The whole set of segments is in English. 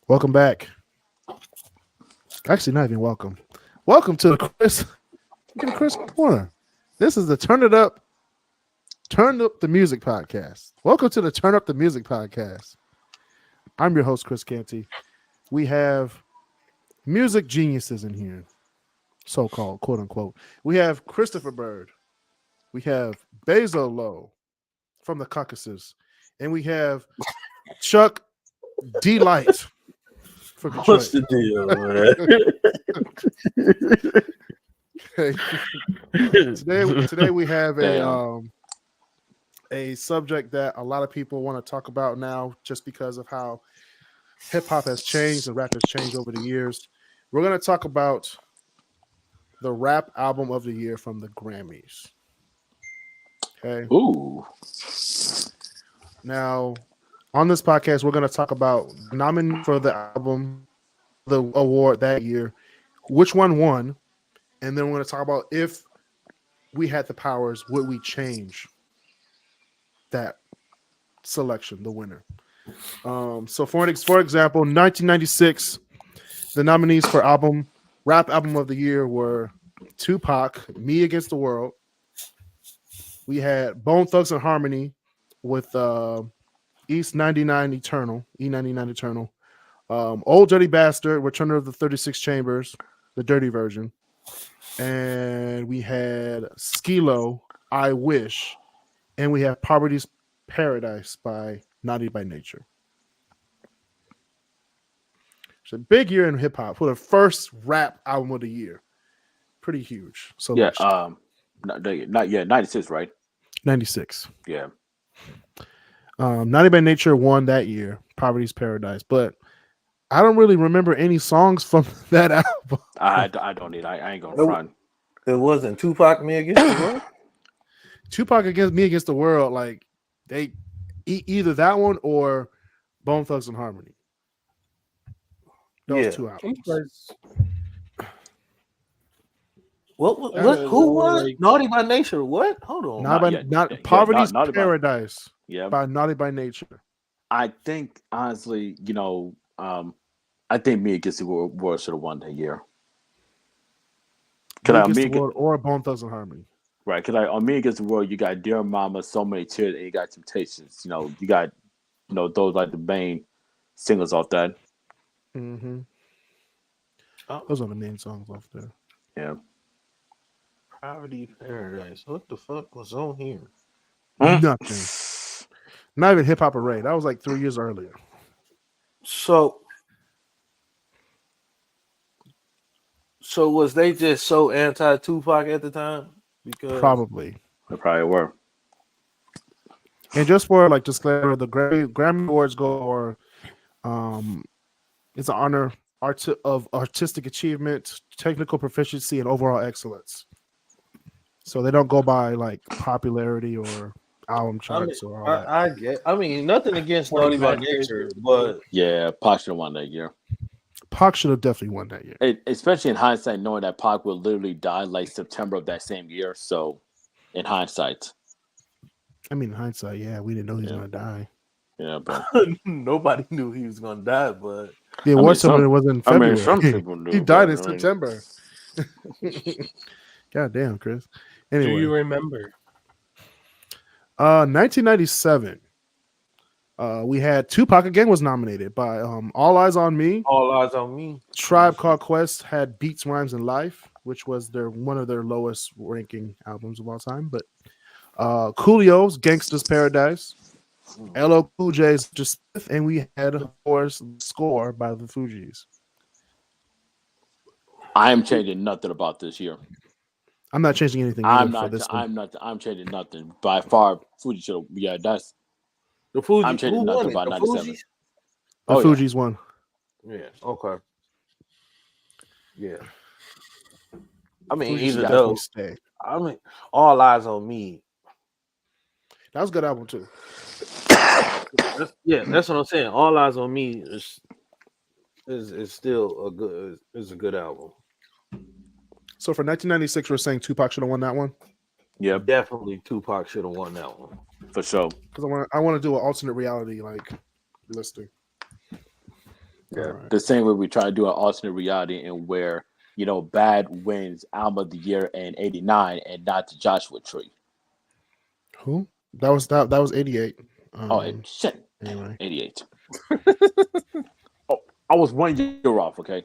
Welcome back. Actually, not even welcome. Welcome to the Chris Corner. This is the Turn Up the Music podcast. Welcome to the Turn Up the Music podcast. I'm your host, Chris Canty. We have music geniuses in here, so-called, quote unquote. We have Christopher Bird. We have Bezo Low from the Caucasus, and we have Chuck D Light for What's Detroit. the deal, Today we have Damn. a subject that a lot of people want to talk about now, just because of how hip hop has changed and rap has changed over the years. We're going to talk about the rap album of the year from the Grammys. Okay. Ooh. Now, on this podcast, we're going to talk about nominee for the album, the award that year, which one won, and then we're going to talk about if we had the powers, would we change that selection, the winner? So for example, 1996, the nominees for rap album of the year were Tupac, Me Against the World. We had Bone Thugs and Harmony with East 99 Eternal, E99 Eternal. Old Dirty Bastard, Return of the 36 Chambers, the dirty version. And we had Skilo, I Wish. And we have Poverty's Paradise by Naughty by Nature. It's a big year in hip hop for the first rap album of the year. Pretty huge. So Yeah. Not yet. 96, right? 96. Yeah. Naughty by Nature won that year, Poverty's Paradise. But I don't really remember any songs from that album. I don't need. I ain't gonna Nope. front. It wasn't Tupac Me Against the World? Tupac against Me Against the World, like they either that one or Bone Thugs and Harmony. Those Yeah. two albums. Who won? Naughty by Nature. What? Hold on. Not yet. Yeah, Poverty's Naughty by- Paradise Yeah. by Naughty by Nature. I think honestly, I think Me Against the World should have won that year. Me Against the World or Bone Thugs and Harmony. Right, because on Me Against the World, you got Dear Mama, So Many Tears, and you got Temptations. You got those like the main singles off that. Mm-hmm. Oh. Those are the main songs off there. Yeah. Poverty Paradise. What the fuck was on here? Nothing. Not even Hip Hop Array. That was like 3 years earlier. So was they just so anti Tupac at the time? Because Probably. They probably were. And just for like disclaimer, the Grammy Awards go or it's an honor of artistic achievement, technical proficiency, and overall excellence. So they don't go by like popularity or album charts or all that. I get. I mean, nothing against Naughty by Nature, but Yeah, Pac should have won that year. Pac should have definitely won that year. Especially in hindsight, knowing that Pac will literally die like September of that same year. So, in hindsight, I mean, in hindsight, yeah, we didn't know he was Yeah. gonna die. yeah, but nobody knew he was gonna die. But The mean, award some- ceremony was in I February. mean, some people knew. He died in but, I mean, September. God damn, Chris. Do you Anyway, remember? 1997. We had Tupac again was nominated by All Eyes on Me. All Eyes on Me. Tribe Called Quest had Beats, Rhymes, and Life, which was one of their lowest ranking albums of all time. But Coolio's Gangsta's Paradise, LL Cool J's Just Smith, and we had, of course, Score by the Fugees. I am changing nothing about this year. I'm not changing anything I'm either not. for this one. I'm not. I'm changing nothing. By far, Fuji should have. Yeah, that's. The Fugees. I'm changing Who nothing won it? about The 97. Fugees? The Oh, yeah. Fugees won. Yeah. Okay. Yeah. I mean, Fugees either definitely though. stay. I mean, All Eyes on Me. That was a good album too. That's what I'm saying. All Eyes on Me is still a good album. So for 1996, we're saying Tupac should have won that one Yeah, Definitely Tupac should have won that one. for sure. because I want to do an alternate reality like listing. Yeah. Alright. The same way we try to do an alternate reality and where, Bad wins album of the year in '89 and not the Joshua Tree. Who? That was 88. Shit. Anyway. 88. Oh, I was 1 year off, okay?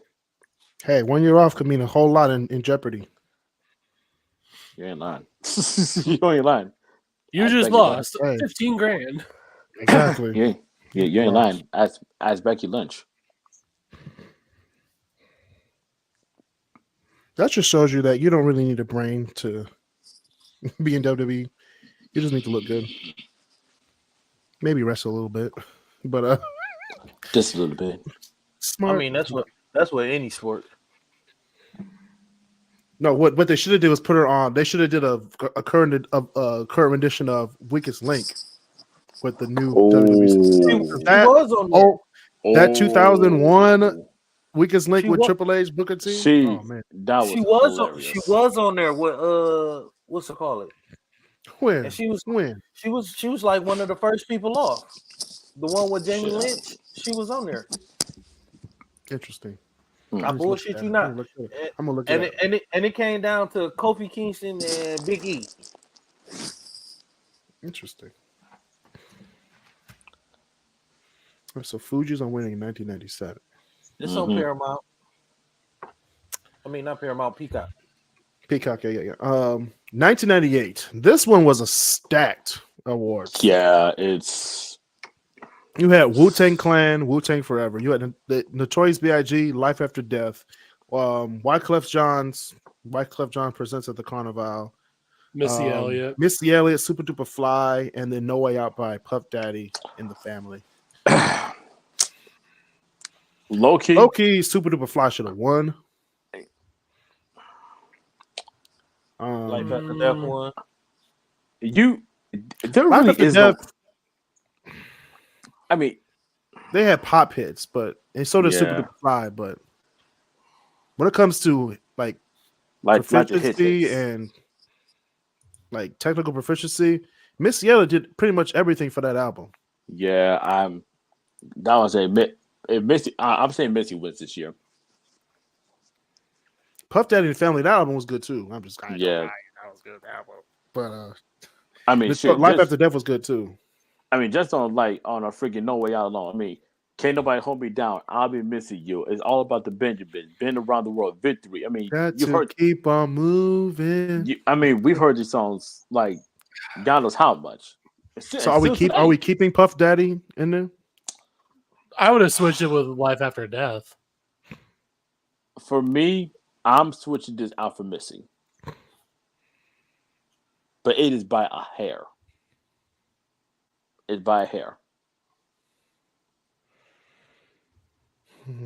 Hey, 1 year off could mean a whole lot in Jeopardy. You ain't lying. You ain't lying. You I just beg your pardon. lost Hey. 15 grand. Exactly. You ain't Lost. lying. Ask Becky Lynch. That just shows you that you don't really need a brain to be in WWE. You just need to look good. Maybe wrestle a little bit. But Just a little bit. smart. I mean, that's what any sport. No, what they should have did was put her on. They should have did a current rendition of Weakest Link with the new WWE. She That, was on there. that 2001 Weakest Link She with wa- Triple H, Booker T. She Oh man, that was She was hilarious. on there with what's it called? when? And she was When? like one of the first people off. The one with Jamie Shit. Lynch, she was on there. Interesting. I bullshit you not. I'm gonna look it up. And it came down to Kofi Kingston and Big E. Interesting. So Fuji's on winning in 1997. It's on Paramount. I mean, not Paramount, Peacock. Peacock, yeah. 1998. This one was a stacked award. Yeah, it's You had Wu-Tang Clan, Wu-Tang Forever. You had the Notorious B.I.G., Life After Death. Wyclef Jean presents at the Carnival. Missy Elliott. Missy Elliott, Super Duper Fly, and then No Way Out by Puff Daddy and the Family. low key. Low key, Super Duper Fly should have won. Life After Death one. There Life really After is no. Death, I mean, they had pop hits, and so did Super Yeah. Duper Fly. But when it comes to like like the proficiency hits. and like technical proficiency, Missy Elliott did pretty much everything for that album. Yeah, I'm saying Missy wins this year. Puff Daddy and the Family, that album was good too. I'm just Yeah. that was good album. But I mean, shit, Life just- After Death was good too. I mean, just on a freaking No Way Out alone. I mean, can't nobody hold me down. I'll be missing you. It's all about the Benjamin. Been around the world. Victory. I mean, Got you've to heard. keep on moving. We've heard these songs like God knows how much. So are we keeping Puff Daddy in there? I would have switched it with Life After Death. For me, I'm switching this out for Missy, but it is by a hair. It's by a hair.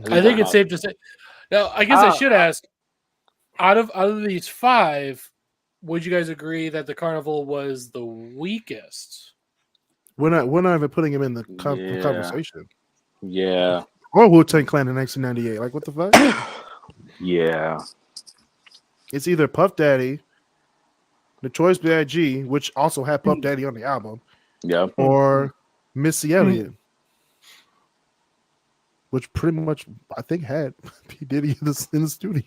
I think it's safe to say. Now, I guess I should ask: out of these five, would you guys agree that the Carnival was the weakest? We're not even putting him in the Yeah. conversation. Yeah, Or Wu-Tang Clan in 1998. Like what the fuck? yeah. It's either Puff Daddy, Notorious B.I.G., which also had Puff Daddy on the album, Yeah. or Missy Elliott, which pretty much I think had P Diddy in the studio.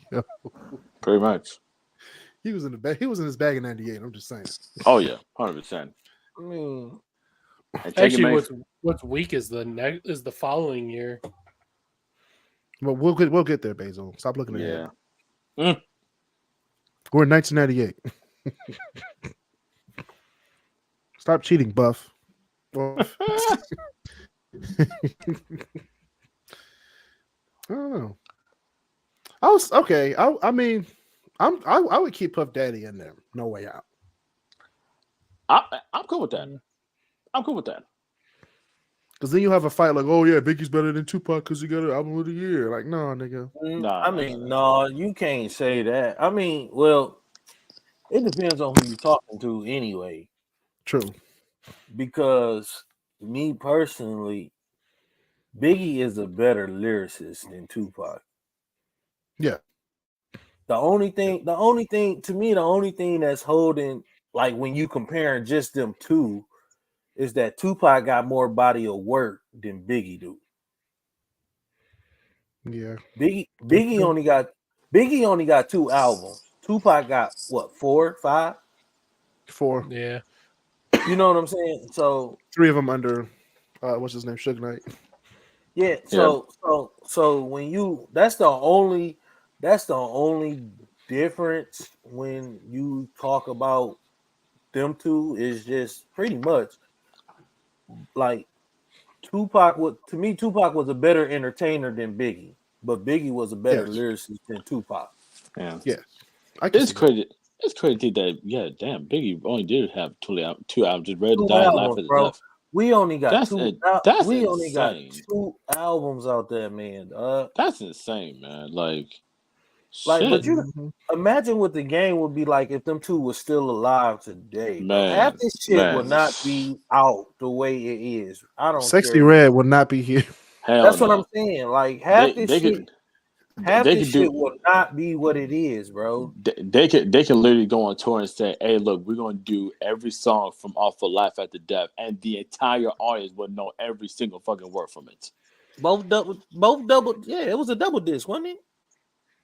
Pretty much. He was in the bag. He was in his bag in '98. I'm just saying. Oh yeah, 100%. I mean, Actually, what's weak is the following year. But we'll get there, Basil. Stop looking at Yeah. it. We're in 1998. Stop cheating, Buff. I don't know. I was okay. I mean, I would keep Puff Daddy in there. No Way Out. I'm cool with that. I'm cool with that. Because then you have a fight like, oh yeah, Biggie's better than Tupac because he got an album of the year. Like, no, nigga. no, you can't say that. I mean, well, it depends on who you're talking to anyway. True. Because me personally, Biggie is a better lyricist than Tupac. Yeah. The only thing that's holding, like when you comparing just them two, is that Tupac got more body of work than Biggie do. Yeah. Biggie only got 2 albums. Tupac got what, 4, 5? 4. Yeah. You know what I'm saying? So 3 of them under what's his name? Suge Knight. yeah, so when you that's the only difference when you talk about them two is just pretty much like Tupac was a better entertainer than Biggie, but Biggie was a better Yes. lyricist than Tupac. Yeah. Yeah. I can It's see that. crazy. It's crazy that Biggie only did have 2 albums. Just Ready to 2 Die, Life albums, After bro. Death. We only got That's 2. it. That's We only got insane. 2 albums out there, man. That's insane, man. Like Like, but shit, you Mhm. imagine what the game would be like if them two were still alive today, bro. Man, Half this shit man. would not be out the way it is. I don't Sexy care. Red would not be here. hell That's no. what I'm saying. Like half They this shit, could half they this could shit do will not be what it is, bro. they can literally go on tour and say, "Hey, look, we're gonna do every song from off of Life After Death," and the entire audience would know every single fucking word from it. Both double. Yeah, it was a double disc, wasn't it?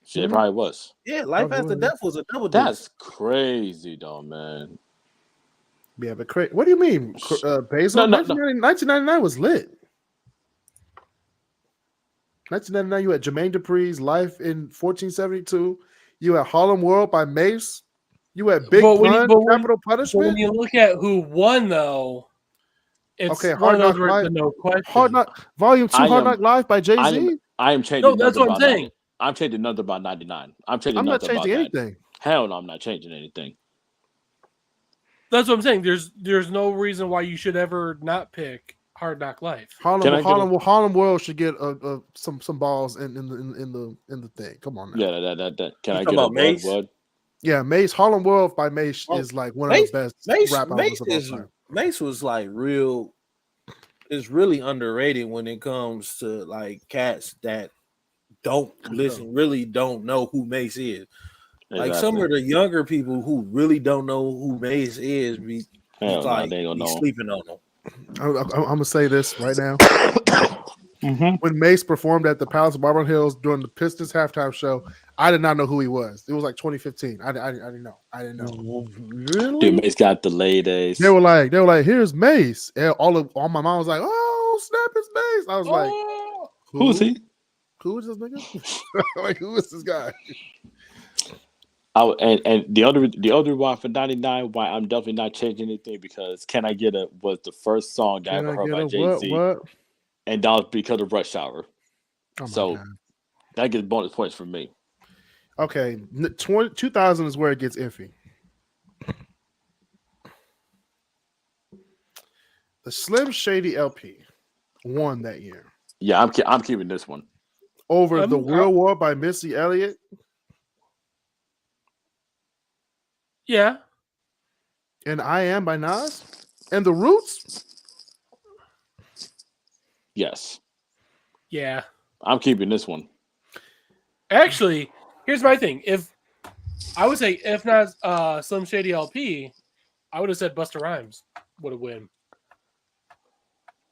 Shit, it Mhm. probably was. Yeah, Life Probably After was. Death was a double disc. That's crazy, though, man. Yeah, but what do you mean? Basil? No. 1999 was lit. 1999, you had Jermaine Dupri's Life in 1472. You had Harlem World by Mace. You had Big But when you- Pun, but when- Capital So when Punishment. you look at who won, though, it's Okay, one Hard of those Knock where Life. it's a no question. Hard Knock Volume 2, I Hard am- Knock Live by Jay I Z. am changing. No, that's nothing what I'm about saying. 90. I'm changing nothing about 99. I'm changing I'm not nothing changing about that. anything. Hell no, I'm not changing anything. That's what I'm saying. There's no reason why you should ever not pick Hard Knock Life. Can I get Harlem World should get some balls in the thing. Come on now. Yeah, that. Can You I talking get a about Mace? word? Yeah, Mace, Harlem World by Mace Oh, is like one Mace- of the best Mace, rap albums of all is time. Mace was like real. It's really underrated when it comes to like cats that don't listen, really don't know who Mace is. Like some of the younger people who really don't know who Mace is, be Hell no, like they ain't gonna be know. sleeping on them. I'm gonna say this right now. Mm-hmm. When Mace performed at the Palace of Bourbon Hills during the Pistons halftime show, I did not know who he was. It was like 2015. I didn't know. I didn't know. Really? Dude, Mace got the ladies. They were like, here's Mace. And all my mom was like, oh snap, it's Mace. I was like, Who's he? Who is this nigga? Like, who is this guy? And the other one for 99, why I'm definitely not changing anything, because Can I Get It was the first song I ever heard by Jay-Z. What? And that was because of Rush Hour. Oh my So God. that gets bonus points for me. Okay, 2000 is where it gets iffy. The Slim Shady LP won that year Yeah, I'm keeping this one. over The Real War by Missy Elliott. Yeah. And I Am by Nas and The Roots. Yes, Yeah. I'm keeping this one. Actually, here's my thing. If not Slim Shady LP, I would have said Busta Rhymes would have win.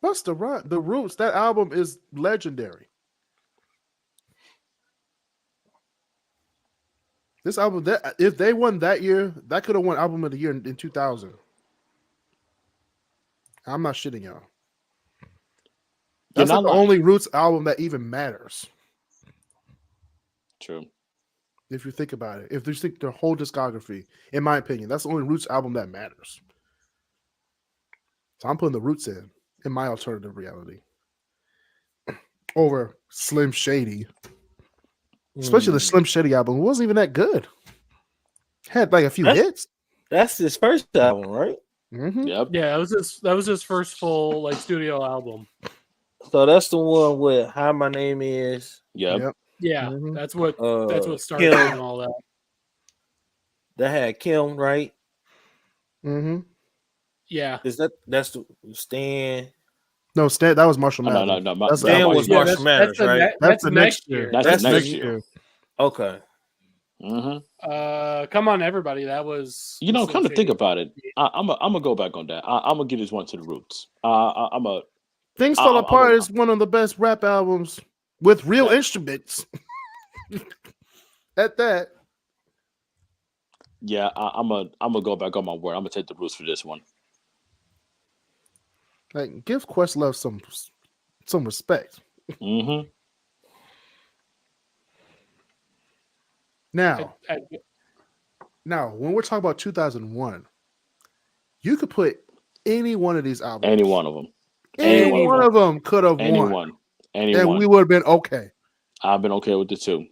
Busta Rhymes, The Roots. That album is legendary. This album, if they won that year, that could have won Album of the Year in 2000. I'm not shitting y'all. That's like the only Roots album that even matters. True. If you think about it, if you think their whole discography, in my opinion, that's the only Roots album that matters. So I'm putting the Roots in my alternative reality over Slim Shady, especially the Slim Shady album. It wasn't even that good. Had like a few hits. That's his first album, right? Mm-hmm. Yep. Yeah, that was his first full like studio album. So that's the one with How My Name Is. Yep. Yeah, Mhm. that's what started Kim. and all that. That had Kim, right? Mm-hmm. Yeah. That's the Stan? No, Stan, that was Marshall No, Mathers. no. That's Stan was yeah, Marshall Mathers, right? That's the next year. That's the next year. Okay. Mm-hmm. Come on, everybody. That was Come to think about it, I'm gonna go back on that. I'm gonna give this one to the Roots. Things Fall Apart is one of the best rap albums with real instruments. At that, Yeah, I'm gonna go back on my word. I'm gonna take the Roots for this one. like, give Questlove some respect. Mm-hmm. Now, when we're talking about 2001, you could put any one of these albums. Any one of them. Any one of them could have won. And we would have been okay. I've been okay with the two.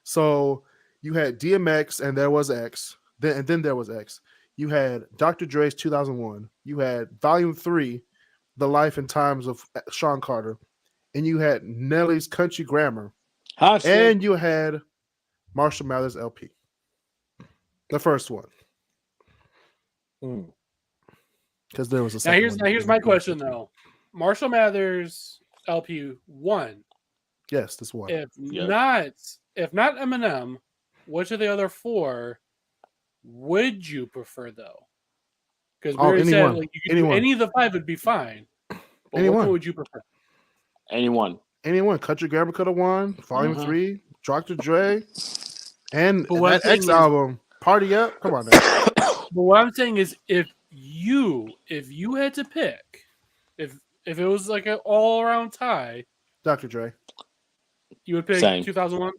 So you had DMX and there was X. Then there was X. You had Dr. Dre's 2001. You had Volume 3, The Life and Times of Sean Carter. And you had Nelly's Country Grammar. And you had Marshall Mathers LP. The first one. Because there was a second one. Now here's my question though. Marshall Mathers LP 1. Yes, this one. If not Eminem, which of the other 4 would you prefer though? Because we already said like you could do any of the 5 would be fine. But which one would you prefer? Anyone. Country Grammar could have won. Volume 3, Dr. Dre, and that X album, Party Up. Come on now. But what I'm saying is, if you had to pick, if it was like an all around tie, Dr. Dre, you would pick 2001.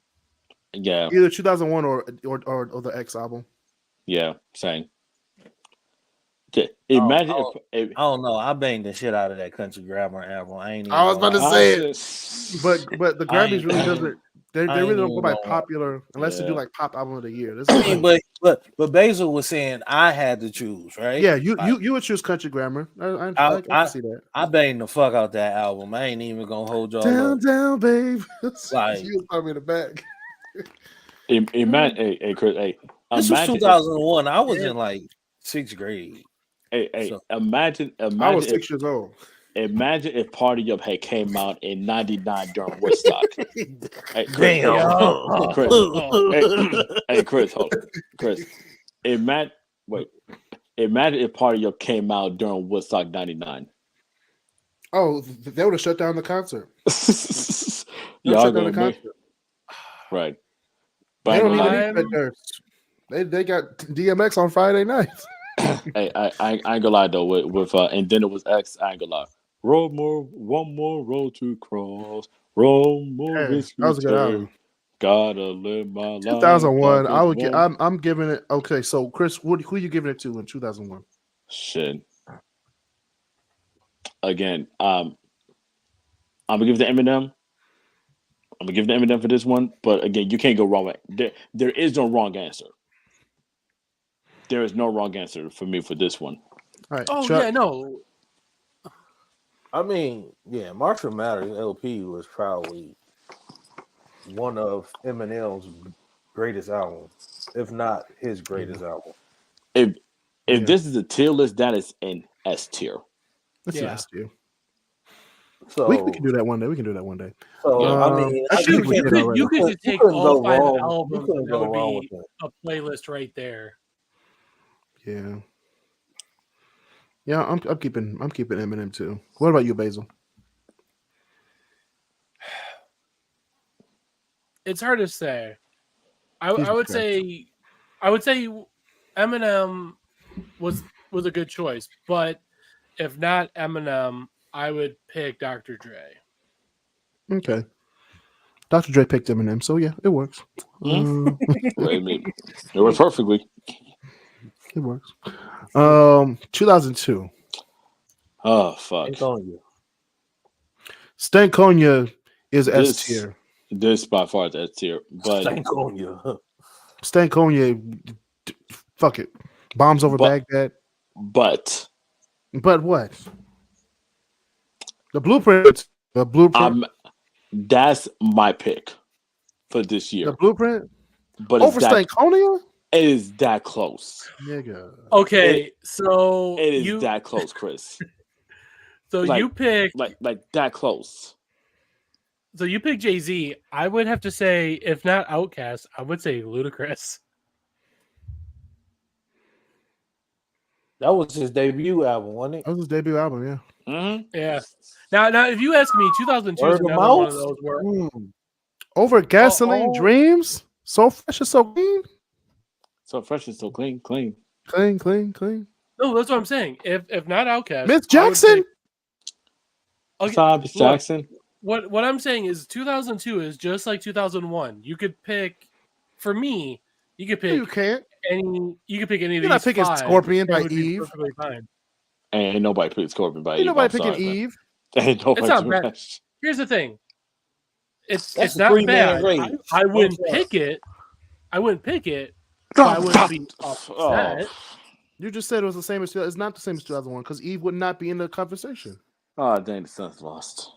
Yeah, either 2001 or the X album. Yeah, same. Imagine I don't know. I banged the shit out of that Country Grammar album. I was about to say it, but the Grammys really doesn't. They really don't go by popular unless they do like pop album of the year. But Basil was saying I had to choose, right? Yeah, you would choose Country Grammar. I can see that. I banged the fuck out that album. I ain't even gonna hold y'all down, babe. Like, you was probably in the back. Hey, Chris. Hey, this was 2001. I was in like 6th grade. Imagine. I was 6 years old. Imagine if Party Up had came out in '99 during Woodstock. Hey, Chris, Damn. Chris, hold on. Chris, imagine if Party Up came out during Woodstock '99. Oh, they would have shut down the concert. Y'all gonna make right. But they don't even need that. They got DMX on Friday nights. Hey, I ain't gonna lie though. With and then it was X. I ain't gonna lie. One more road to cross. Roll more. That was a good album. Gotta live my life. 2001. I would. I'm giving it. Okay, so Chris, who are you giving it to in 2001? Shit. Again, I'm gonna give it to Eminem. I'm gonna give it to Eminem for this one. But again, you can't go wrong with there is no wrong answer. There is no wrong answer for me for this one. All right. Oh, yeah, no. I mean, yeah, Marshall Mathers LP was probably one of Eminem's greatest albums, if not his greatest album. If this is a tier list, that is an S tier. That's an S tier. So we can do that one day. So I mean, you could just take all 5 albums and that would be a playlist right there. Yeah. Yeah, I'm keeping Eminem too. What about you, Basil? It's hard to say. I would say Eminem was a good choice, but if not Eminem, I would pick Dr. Dre. Okay. Dr. Dre picked Eminem, so yeah, it works. It works perfectly. It works. 2002. Oh fuck. Stankonia is S tier. This by far is S tier, but Stankonia, fuck it. Bombs over Baghdad. But what? The Blueprint. That's my pick for this year. The Blueprint. But over Stankonia? It is that close. Nigga. Okay, so it is that close, Chris. So you pick like that close. So you pick Jay-Z. I would have to say, if not Outkast, I would say Ludacris. That was his debut album, wasn't it? That was his debut album, yeah. Mm-hmm. Yeah. Now, if you ask me, 2002 is another one of those where Over Gasoline Dreams, So Fresh and So Clean. So Fresh and So Clean. Clean. No, that's what I'm saying. If not Outkast, Miss Jackson. Miss Jackson. What I'm saying is 2002 is just like 2001. You could pick, for me, you could pick. You can't. You could pick any of You're these. You're not picking Scorpion by Eve. Perfectly fine. Ain't nobody picking Scorpion by Eve. Ain't nobody picking Eve. Ain't nobody. It's not bad. Here's the thing. It's not bad. I wouldn't pick it. I wouldn't pick it. But I wouldn't be upset. You just said it was the same as it's not the same as 2001 because Eve would not be in the conversation. Oh dang, the Suns lost.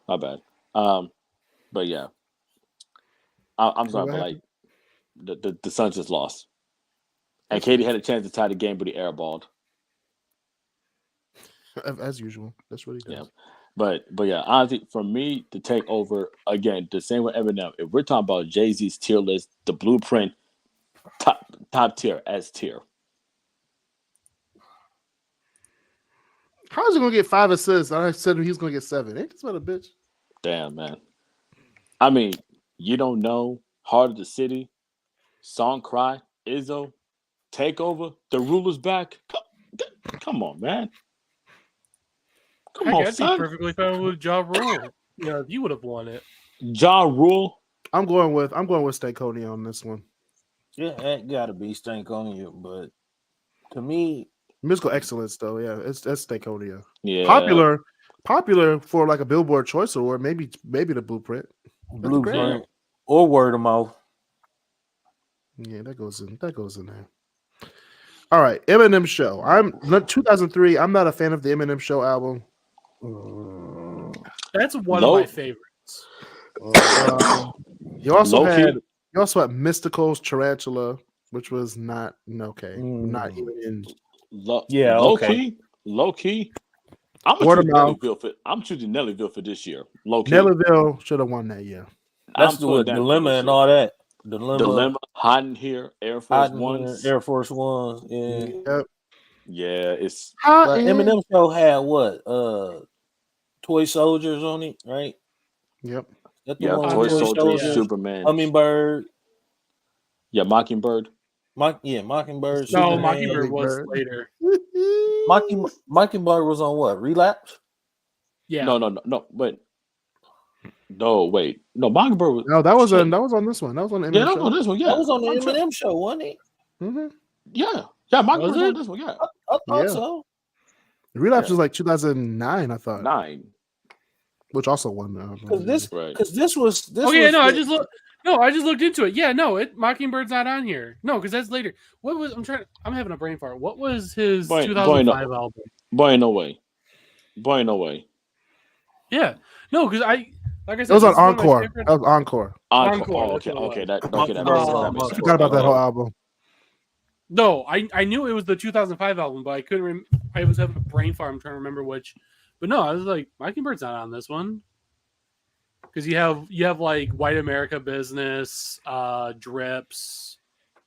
My bad. But yeah, I'm sorry, but like the Suns just lost, and Katie had a chance to tie the game, but he airballed. As usual, that's what he does. Yeah, but yeah, honestly, for me to take over again, the same with Eminem. If we're talking about Jay-Z's tier list, the Blueprint, top tier, S tier. How is he gonna get 5 assists? I said he's gonna get 7. Ain't this about a bitch? Damn, man. I mean, you don't know Heart of the City, Song Cry, Izzo, Takeover, The Ruler's Back. Come on, man. I'd be perfectly fine with Ja Rule. If you would have won it. Ja Rule. I'm going with Stankonia on this one. Yeah, it gotta be Stankonia, but to me, musical excellence though, yeah, that's Stankonia. Yeah, popular for like a Billboard Choice Award, maybe the Blueprint or Word of Mouth. Yeah, that goes in there. All right, Eminem Show. 2003. I'm not a fan of the Eminem Show album. That's one of my favorites. You also had Mystical's Tarantula, which was not okay. Not even in. Low key. I'm choosing Nellyville for this year. Low key. Nellyville should have won that year. That's the Dilemma and all that. Dilemma, Hiding Here, Air Force Ones. Air Force Ones. Yeah. Yep. Yeah, it's Eminem Show had what? Toy Soldiers on it, right? Yep. Toy Soldiers, Superman, Hummingbird. Yeah, Mockingbird. Mockingbird. No, Mockingbird was later. Mockingbird was on what? Relapse? Yeah. No. But no, wait. No, Mockingbird was. No, that was on this one. That was on the Eminem Show. That was on this one. Yeah, that was on the Eminem Show, wasn't it? Mm-hmm. Yeah, Mockingbird was on this one. Yeah, I thought so. Relapse was like 2009, I thought. 9. Which also won. Because this was. I just looked into it. Yeah, no, Mockingbird's not on here. No, because that's later. I'm having a brain fart. What was his 2005 album? Boy, no way. Yeah, no, because like I said, it was on Encore. That was Encore. Encore. Okay. That I forgot about that whole album. No, I knew it was the 2005 album, but I couldn't. I was having a brain fart. I'm trying to remember which. But no, I was like, Mockingbird's not on this one. Because you have like White America Business, Drips,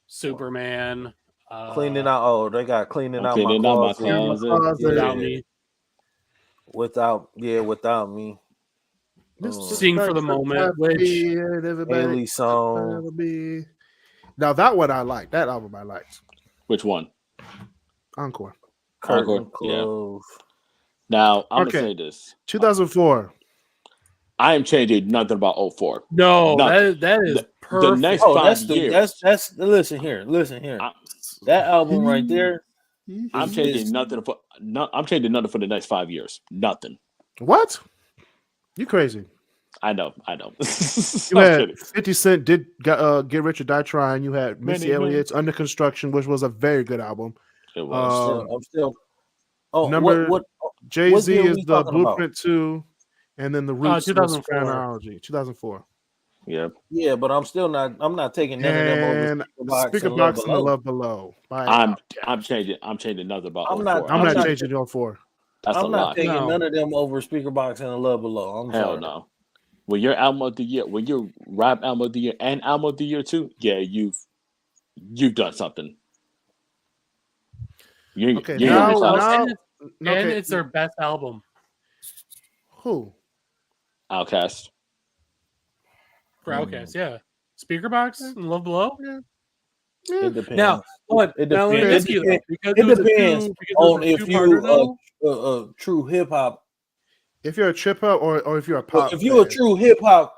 Superman, cleaning out. Oh, they got cleaning out my closet. Without me. Without me. Sing for the Moment, which Haley song. Now that one I liked. That album I liked. Which one? Encore. Yeah. Now I'm gonna say this. 2004. I am changing nothing about 04. No, that is perfect. The next 5 years. That's listen here. That album right there. I'm changing nothing for the next 5 years. Nothing. What? You crazy? I know. You had 50 Cent did Get Rich or Die Trying. You had Missy Elliott's Under Construction, which was a very good album. It was. I'm still. Oh, number what Jay-Z is the Blueprint 2. And then the Roots 2004. 2004. Yep. Yeah, but I'm not taking none of them over Speaker Box and The Love Below. I'm changing nothing about. I'm not changing 04. I'm not taking none of them over Speaker Box and The Love Below. Hell no. When your album of the year, when your rap album of the year and album of the year too, yeah, you've done something. Okay, now it's their best album. Who? Outkast. For Outkast, yeah. Speakerbox and Love Below. Yeah. It depends. Now, it depends. Because it depends on if you a true hip hop. If you're a trip hop or if you're a pop. If you're a true hip hop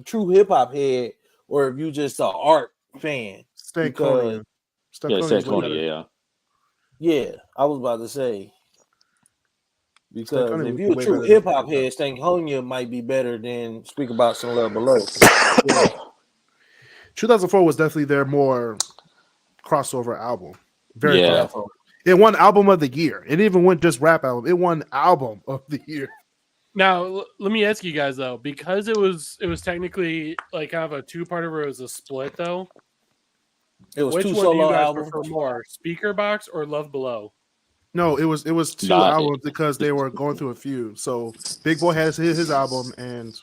true hip hop head, or if you just an art fan. Stankonia. Yeah, I was about to say. Because if you're a true hip hop head, Stankonia might be better than Speakerbox and Love Below. 2004 was definitely their more crossover album. Very crossover. It won album of the year. It even went just rap album. It won album of the year. Now, let me ask you guys though, because it was technically like kind of a two-parter where it was a split though. It was which two one solo do you guys albums. prefer more, Speakerbox or Love Below? No, it was two albums because they were going through a few. So Big Boy has his album and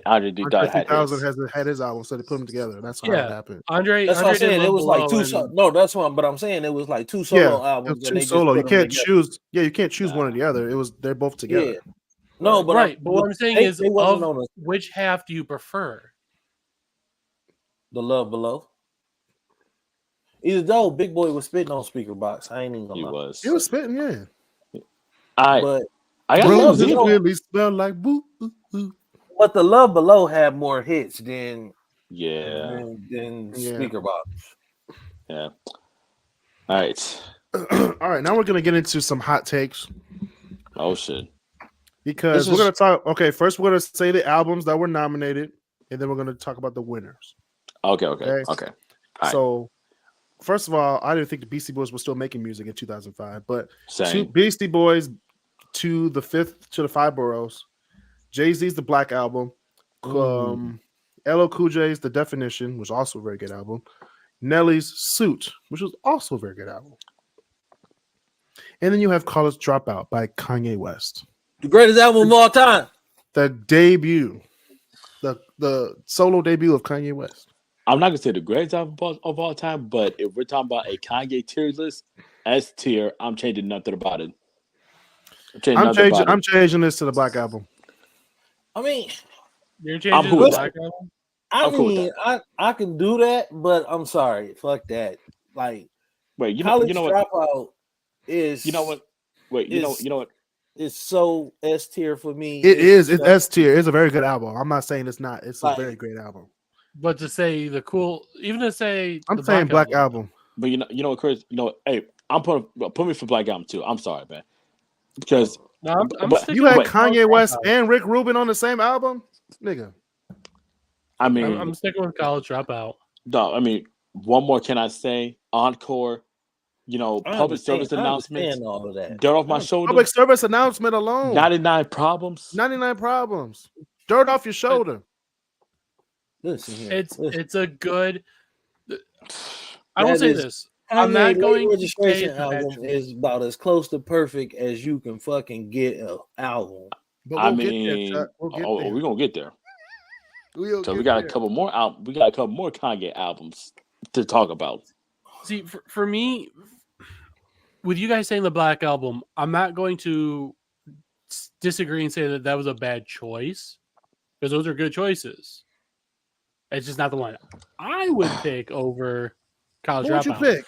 Andre 3000 had his album, so they put them together. That's how it happened. That's what I'm saying. It was like two. No, that's what. But I'm saying it was like two solo albums. Two solo. You can't choose. Yeah, you can't choose one or the other. They're both together. Yeah. No, but right. But what I'm saying is, which half do you prefer? The Love Below. Either though, Big Boy was spitting on Speakerbox. I ain't even gonna lie. He was spitting, yeah. I roses really smell like boo. But the Love Below had more hits than Speakerbox. Yeah. All right. All right. Now we're gonna get into some hot takes. Oh shit. Because we're gonna talk. Okay, first we're gonna say the albums that were nominated, and then we're gonna talk about the winners. Okay. All so, first of all, I didn't think the Beastie Boys were still making music in 2005, but two Beastie Boys to the Five Boroughs. Jay-Z's The Black Album. LL Cool J's The Definition, which was also a very good album. Nelly's Suit, which was also a very good album. And then you have College Dropout by Kanye West. The greatest album of all time. The debut. The solo debut of Kanye West. I'm not gonna say the greatest album of all time, but if we're talking about a Kanye tier list, S tier, I'm changing nothing about it. I'm changing this to the Black Album. I mean, you're changing to the Black Album? I can do that, but I'm sorry. Fuck that. Like, wait, College you know Dropout what? Is you know what? Wait, you know what? It's so S tier for me. It's S tier. It's a very good album. I'm not saying it's not. It's a very great album. But to say I'm saying Black album. But you know what, Chris? You know, hey, I'm put me for Black Album too. I'm sorry, man, because you had Kanye West and Rick Rubin on the same album, nigga. I mean, I'm sticking with College Dropout. No, I mean, one more can I say? Encore. You know, public service announcements. All of that. Dirt Off My Shoulder. Public service announcement alone. 99 Problems. 99 Problems. Dirt Off Your Shoulder. It's a good. I will say this. I'm not going to say album is about as close to perfect as you can fucking get an album. But we're gonna get there. So we got a couple more We got a couple more Kanye albums to talk about. See, for me, with you guys saying the Black Album, I'm not going to disagree and say that was a bad choice because those are good choices. It's just not the one I would pick over College Dropout. What would you pick?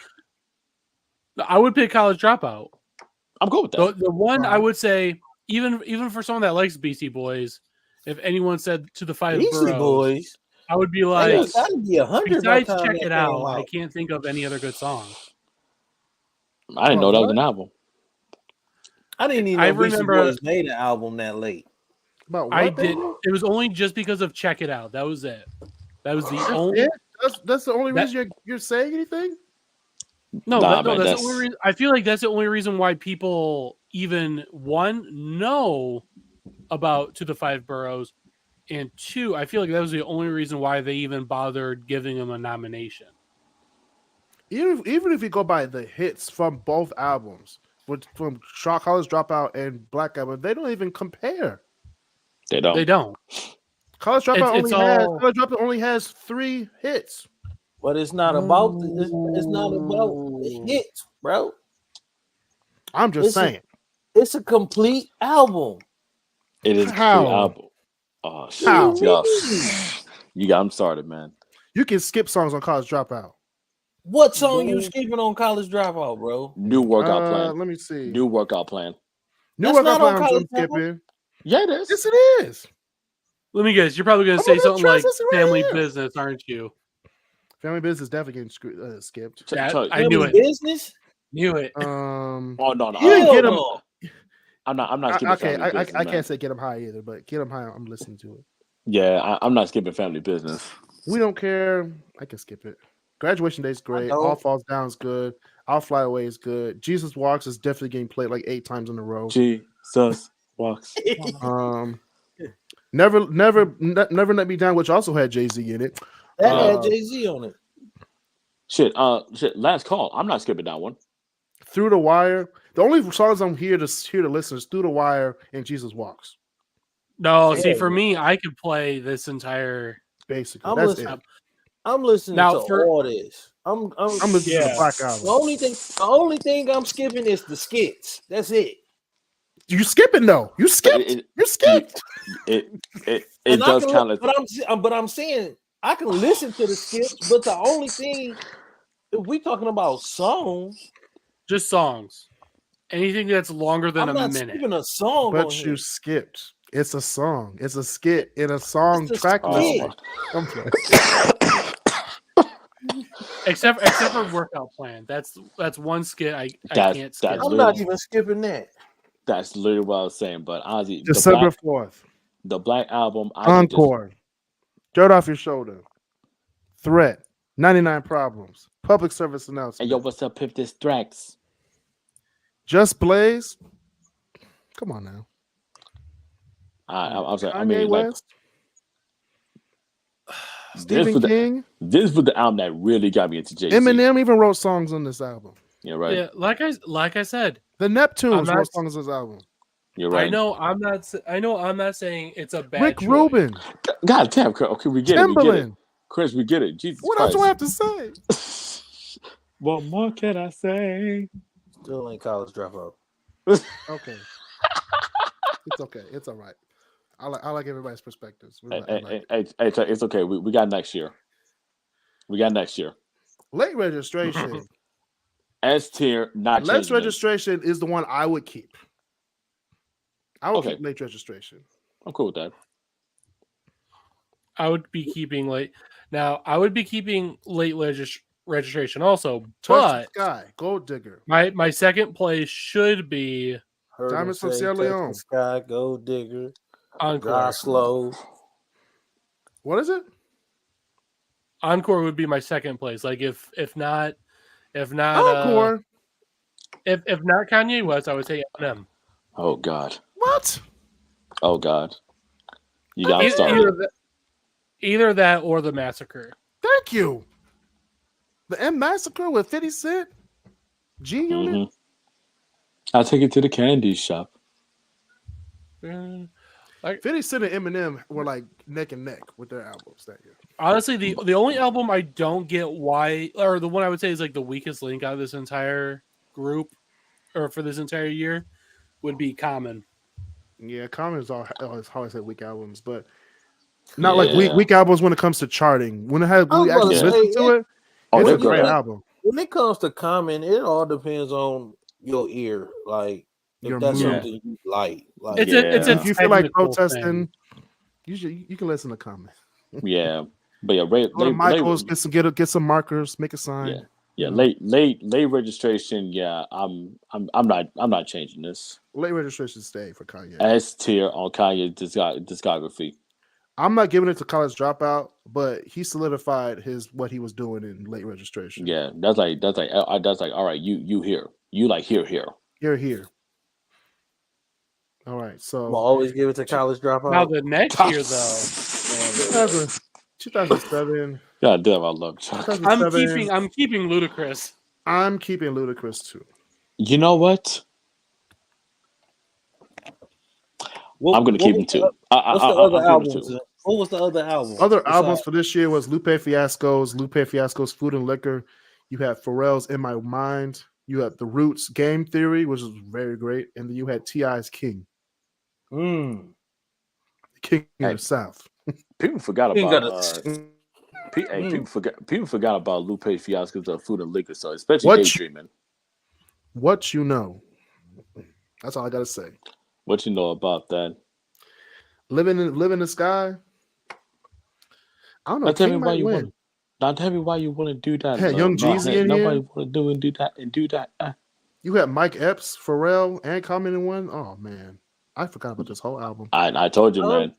I would pick College Dropout. I'm cool with that. The one I would say, even for someone that likes Beastie Boys, if anyone said to the Five Boroughs, I would be like, besides Check It Out, I can't think of any other good song. I didn't know that was an album. I didn't even know Beastie Boys made an album that late. I did. It was only just because of Check It Out. That was it. That was the only. That's the only reason you're saying anything. No, that's the only reason. I feel like that's the only reason why people even know about To the Five Boroughs, and two, I feel like that was the only reason why they even bothered giving him a nomination. Even if you go by the hits from both albums, from College Dropout and Black Album, they don't even compare. They don't. College Dropout only has 3 hits. But it's not about the hits. bro. I'm just saying. It's a complete album. It is a complete album. Oh shit! You got him started, man. You can skip songs on College Dropout. What song you skipping on College Dropout, bro? New workout plan. Let me see. New workout plan. New workout plan. I'm skipping. Yeah, it is. Yes, it is. Let me guess. You're probably going to say something like Family Business, aren't you? Family Business definitely getting skipped. I knew it. Business? Knew it. Oh no, you didn't get him. I'm not skipping. Okay, Family Business, I can't say Get Him High either, but Get Him High, I'm listening to it. Yeah, I'm not skipping Family Business. We don't care. I can skip it. Graduation Day is great. All Falls Down is good. I'll Fly Away is good. Jesus Walks is definitely getting played like 8 times in a row. Jesus Walks. Never Let Me Down, which also had Jay-Z in it. That had Jay-Z on it. Shit. Last Call. I'm not skipping that one. Through the Wire. The only songs I'm here to listen is Through the Wire and Jesus Walks. No, see, for me, I could play this entire. Basically, I'm listening to all this. I'm listening to the Black Album. The only thing I'm skipping is the skits. That's it. You skipping though? You skipped. You skipped. It does count. But I'm saying I can listen to the skits. But the only thing, if we talking about songs, just songs, anything that's longer than a minute. Skipping a song, but you skipped. It's a song. It's a skit in a song track list. Except for Workout Plan. That's one skit I can't skip. I'm not even skipping that. That's literally what I was saying. But honestly, December 4th. The Black Album. Encore. Dirt Off Your Shoulder. Threat. 99 Problems. Public Service Announcement. Hey, yo, what's up, Pip? This Thrax. Just Blaze. Come on now. I'm sorry. Kanye West. Stephen King. This was the album that really got me into Jay-Z. Eminem even wrote songs on this album. Yeah, right. Yeah, like I said, the Neptunes wrote songs on this album. You're right. I know I'm not saying it's a bad Rick choice. Rubin. God damn, okay, we get it. Chris, we get it. Jesus what Christ. else do I have to say? What more can I say? Still ain't College Dropout. Okay. It's okay. It's all right. I like everybody's perspectives. It's okay. We got next year. Late Registration. S tier, not Late Registration is the one I would keep. I would keep Late Registration. I'm cool with that. I would be keeping late. Now I would be keeping Late Registration also, but Sky, Gold Digger. My second place should be Diamonds from Sierra Leone. Sky, Gold Digger. Encore. Slow. What is it? Encore would be my second place. Like if not Encore. If not Kanye West, I would say Eminem. Oh God. What? Oh God. You got to start. Either that or The Massacre. Thank you. The M Massacre with 50 Cent. G Unit. Mm-hmm. I'll take it to the candy shop. 50 Cent and Eminem were like neck and neck with their albums that year. Honestly, the only album I don't get why, or the one I would say is like the weakest link out of this entire group, or for this entire year, would be Common. Yeah, Common is always had weak albums, but not like weak albums when it comes to charting. When we actually listen to it, it's a great album. When it comes to Common, it all depends on your ear. Like if that's something you like. If you feel like protesting, you can listen to Common. Yeah, but yeah, go to Michael's, get some markers, make a sign. Yeah, late registration. Yeah, I'm not changing this. Late Registration stay for Kanye. S tier on Kanye discography. I'm not giving it to College Dropout, but he solidified what he was doing in Late Registration. Yeah, that's like all right. You here. You like here. You're here. All right, so I'm always give it to College Dropout. Now the next year though, 2007. God damn, I love Chuck. I'm keeping Ludacris. I'm keeping Ludacris too. You know what? I'm gonna keep him too. What's the other albums? What was the other album? Other albums for this year was Lupe Fiasco's Food and Liquor. You have Pharrell's In My Mind. You had The Roots Game Theory, which was very great, and then you had T.I.'s King. Mm. King of the South. People forgot King about of the- people forgot about Lupe Fiasco's Food and Liquor, so especially Daydreaming. What you know. That's all I gotta say. What you know about that? Living in the Sky. I don't know. Now tell me King why might you win. want. Now tell me why you want to do that. Had Young Jeezy in nobody here. want to do that. You had Mike Epps, Pharrell, and Common in one. Oh man, I forgot about this whole album. I told you, man.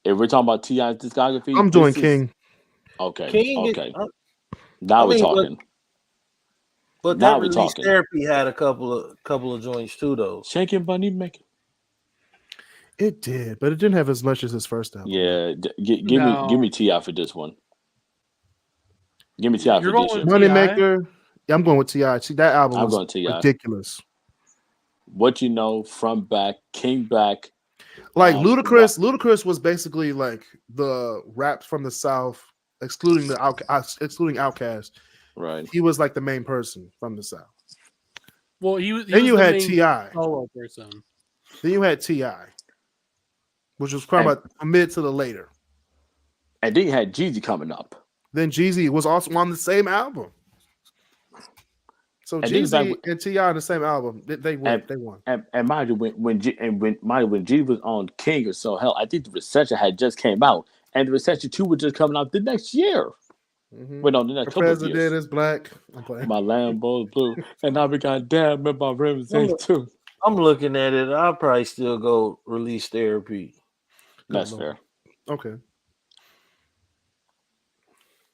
If we're talking about T.I.'s discography, I'm doing King. Okay. King okay. Now we're talking. But Now that we're Release talking. Therapy had a couple of joints too, though. Shaking Bunny making. It did, but it didn't have as much as his first album. Yeah, give me T.I. for this one. Give me T.I. for this one. Moneymaker. Yeah, I'm going with T.I. See, that album was going T.I. ridiculous. What you know, Front Back, King Back. Like Ludacris was basically like the rap from the South, excluding Outkast. Right. He was like the main person from the South. Well, he then you the had main T.I. solo person. Then you had T.I., which was probably about mid to the later. And then you had Jeezy coming up. Then Jeezy was also on the same album. So Jeezy and T.I. on the same album, they won. They won. And mind you, when Jeezy was on King or So, hell, I think the Recession had just came out, and the Recession 2 was just coming out the next year. Mm-hmm. Wait, no, the next couple of years. President is black. My Lambo's blue, and I be goddamn with my rims too. I'm looking at it. I'll probably still go Release Therapy. That's fair. Okay.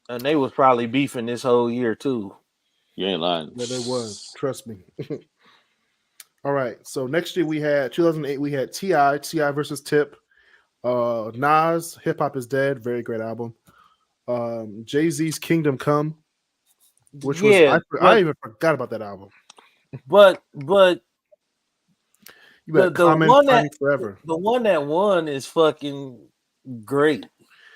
And they was probably beefing this whole year too. You ain't lying. Yeah, they was. Trust me. All right. So next year we had 2008. We had T.I. versus Tip. Nas, Hip Hop is Dead. Very great album. Jay-Z's Kingdom Come, which was I even forgot about that album. But you got the one that forever. The one that won is fucking great.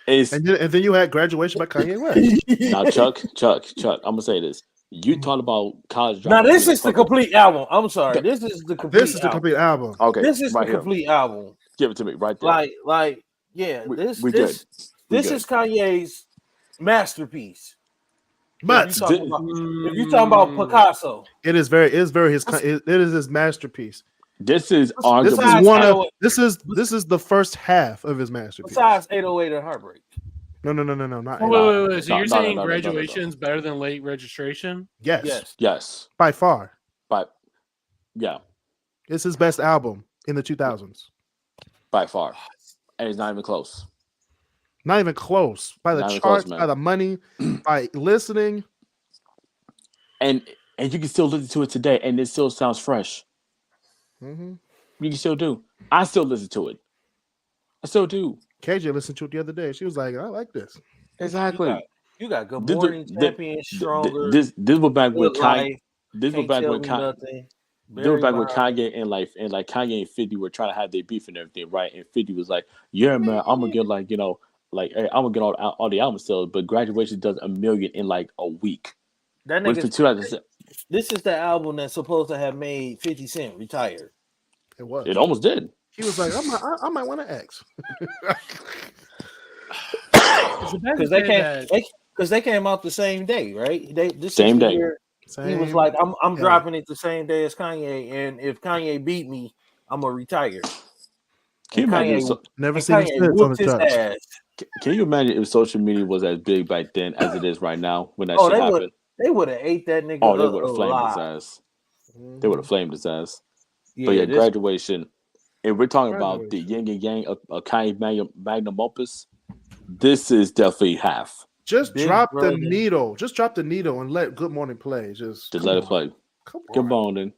And then you had Graduation by Kanye West. Now, Chuck, I'm gonna say this. You talk about college dropout. Now this is the complete album. I'm sorry. This is the complete album. Okay. This is right the complete album. Give it to me right there. Like yeah, this is Kanye's masterpiece. But if you're talking about Picasso, it is his masterpiece. This is this is the first half of his masterpiece. Besides 808 and Heartbreak. No, not wait. So you're saying Graduation's better than Late Registration? Yes. By far. Yeah. It's his best album in the 2000s. By far. And it's not even close. Not even close. By the charts, by the money, by listening. And you can still listen to it today, and it still sounds fresh. Mm-hmm. You can still do. I still listen to it. I still do. KJ listened to it the other day. She was like, I like this. Exactly. You got Good Morning Champion, Stronger. This was back when Kanye. This was back when Kanye and Kanye and 50 were trying to have their beef and everything, right? And 50 was like, "Yeah, man, I'm gonna get hey, I'm gonna get all the album sales, but Graduation does 1 million in like a week." That nigga. This is the album that's supposed to have made 50 Cent retire. It was. It almost did. He was like, I might want to X. Because they came out the same day, right? Same day. He was like, I'm dropping it the same day as Kanye, and if Kanye beat me, I'm gonna retire. Can you imagine? Never seen his ass. Can you imagine if social media was as big back then as it is right now when that shit happened? They would have ate that nigga. Oh, they would have flamed his ass. They would have flamed his ass. But yeah, Graduation. And we're talking about the yin and yang of Kanye magnum opus. This is definitely half. Just drop the needle. Just drop the needle and let Good Morning play. Just let it play. Come on, then.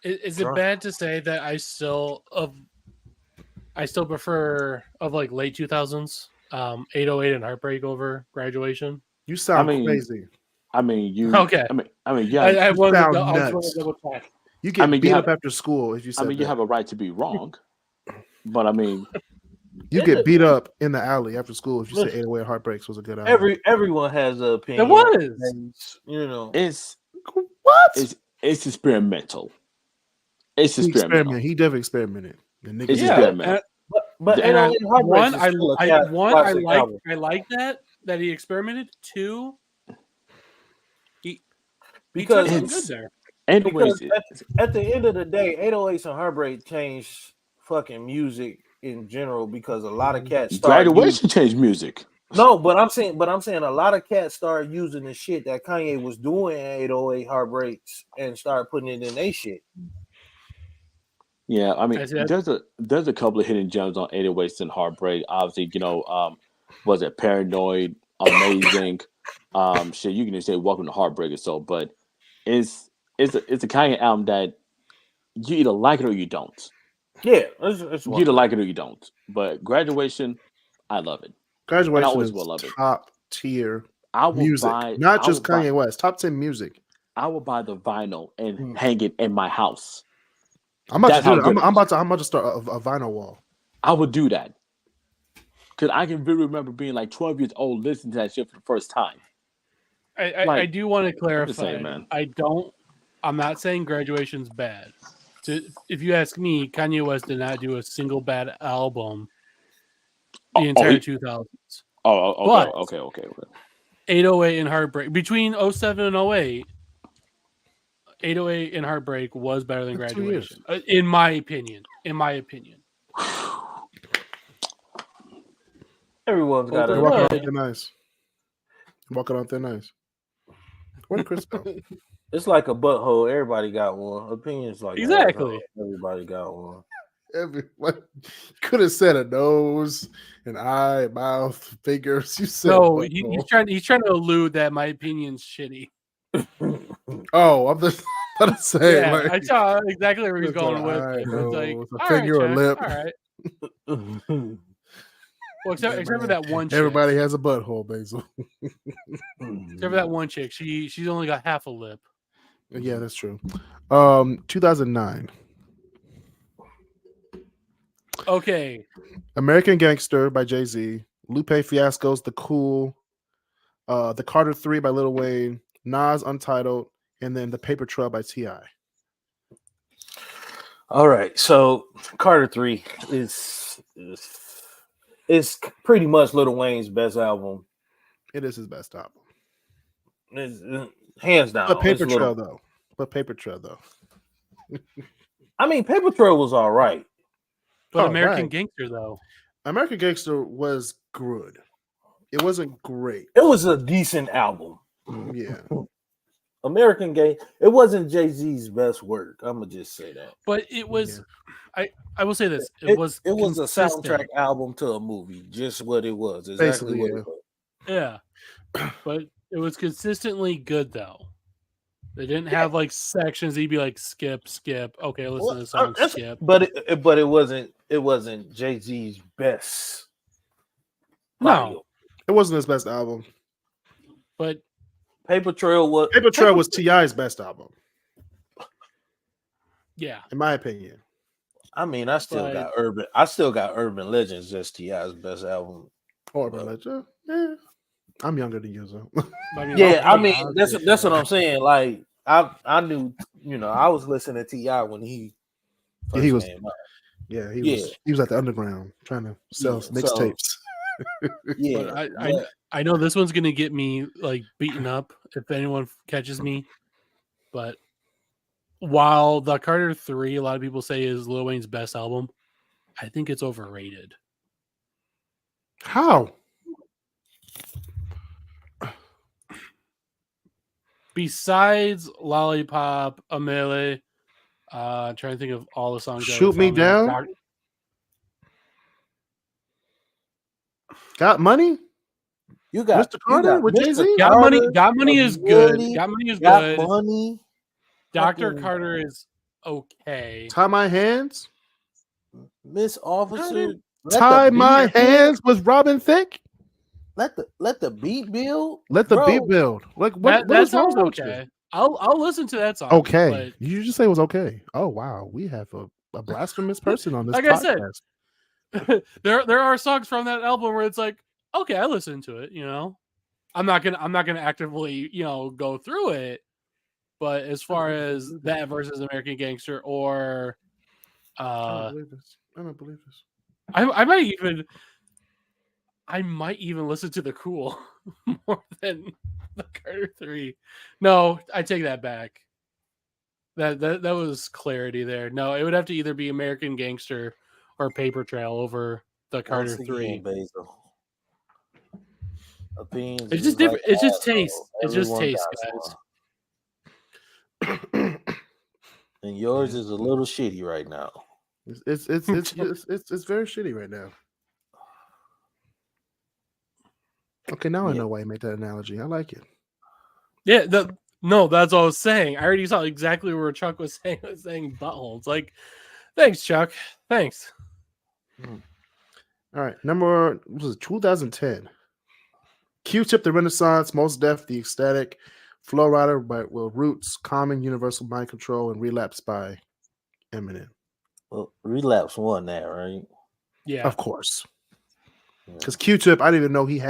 Is it bad to say that I still prefer of like late 2000s 808 and Heartbreak over Graduation? You sound crazy. I mean, you. Okay. I mean, yeah. I want to double check. You get beat up after school if you say. you have a right to be wrong, but I mean, you get beat up in the alley after school if you say 808 Heartbreaks was a good album. Everyone has an opinion. It was. You know, it's what? it's experimental. It's experimental. He definitely experimented. It's experimental. But and I like that he experimented. Two, because good there. Because at the end of the day, 808s and Heartbreak changed fucking music in general because a lot of cats Graduation changed music. No, but I'm saying a lot of cats started using the shit that Kanye was doing in 808 Heartbreaks and started putting it in their shit. Yeah, I mean, there's a couple of hidden gems on 808s and Heartbreak. Obviously, was it Paranoid, Amazing, shit. You can just say Welcome to Heartbreak or so, but it's a Kanye album that you either like it or you don't. Yeah, you either like it or you don't. But Graduation, I love it. Graduation I always will love it. Top tier music, not just Kanye West. Top 10 music. I will buy the vinyl and hang it in my house. I'm about to do that. I'm about to start a vinyl wall. I would do that because I can really remember being like 12 years old listening to that shit for the first time. I do want to clarify. Saying, man. I'm not saying Graduation's bad. If you ask me, Kanye West did not do a single bad album the entire 2000s. Okay. 808 and Heartbreak. Between 07 and 08, 808 and Heartbreak was better than Graduation. In my opinion. Everyone's got a walking out there nice. Walking out there nice. Where did Chris go? It's like a butthole. Everybody got one. Opinions like exactly. Everybody got one. Everyone could have said a nose, an eye, mouth, fingers. You said no. He's trying to allude that my opinion's shitty. Oh, I'm just about to say. Yeah, I saw exactly where he's going with it. It's like a finger or lip. All right. Well, except for that one chick. Everybody has a butthole, Basil. Except for that one chick. She's only got half a lip. Yeah, that's true. 2009. Okay. American Gangster by Jay-Z. Lupe Fiasco's The Cool. The Carter 3 by Lil Wayne. Nas Untitled. And then The Paper Trail by T.I. All right. So Carter 3 is pretty much Lil Wayne's best album. It is his best album. It's, hands down. But Paper Trail though. I mean, Paper Trail was all right. But American Gangster though. American Gangster was good. It wasn't great. It was a decent album. Yeah. American Gangster. It wasn't Jay-Z's best work. I'm gonna just say that. But it was. Yeah. I will say this. It was a soundtrack album to a movie. Just what it was. Exactly basically, what it was. Yeah. But it was consistently good though. They didn't have like sections that you'd be like skip. Okay, listen to the song, skip. But it wasn't Jay-Z's best. No, it wasn't his best album. But Paper Trail was T.I.'s best album. Yeah, in my opinion. I mean, I still got Urban Legends as T.I.'s best album. Urban Legend? Yeah. I'm younger than you, so. That's what I'm saying. Like I knew, I was listening to T.I. when he was at the underground trying to sell mixtapes. Yeah, I know this one's gonna get me like beaten up if anyone catches me, but while the Carter 3, a lot of people say is Lil Wayne's best album, I think it's overrated. How? Besides Lollipop, Amele, trying to think of all the songs. Shoot Me Down. Got Money. You got Mr. Carter with Jay-Z. Got Money is good. Got Money is good. Money. Dr. Carter is okay. Tie My Hands. Miss Officer. Tie My Hands with Robin Thicke. Let the beat build. Let the beat build. Like that sounds okay. I'll listen to that song. Okay, you just say it was okay. Oh wow, we have a blasphemous person on this. Like podcast. I said, there are songs from that album where it's like, okay, I listen to it. I'm not gonna actively go through it, But as far as that versus American Gangster or I don't believe this. I might even listen to The Cool more than the Carter 3. No, I take that back. That was clarity there. No, it would have to either be American Gangster or Paper Trail over the Carter 3. It's just different. It's just taste. It's just taste, guys. And yours is a little shitty right now. It's very shitty right now. Okay, now I know why you made that analogy. I like it. Yeah, that's what I was saying. I already saw exactly where Chuck was saying. I was saying butthole. It's like, thanks, Chuck. Thanks. All right, number was it 2010. Q-Tip, The Renaissance, Mos Def, The Ecstatic, Flow Rider by Roots, Common, Universal Mind Control, and Relapse by Eminem. Well, Relapse won that, right? Yeah, of course. Because Q-Tip, I didn't even know he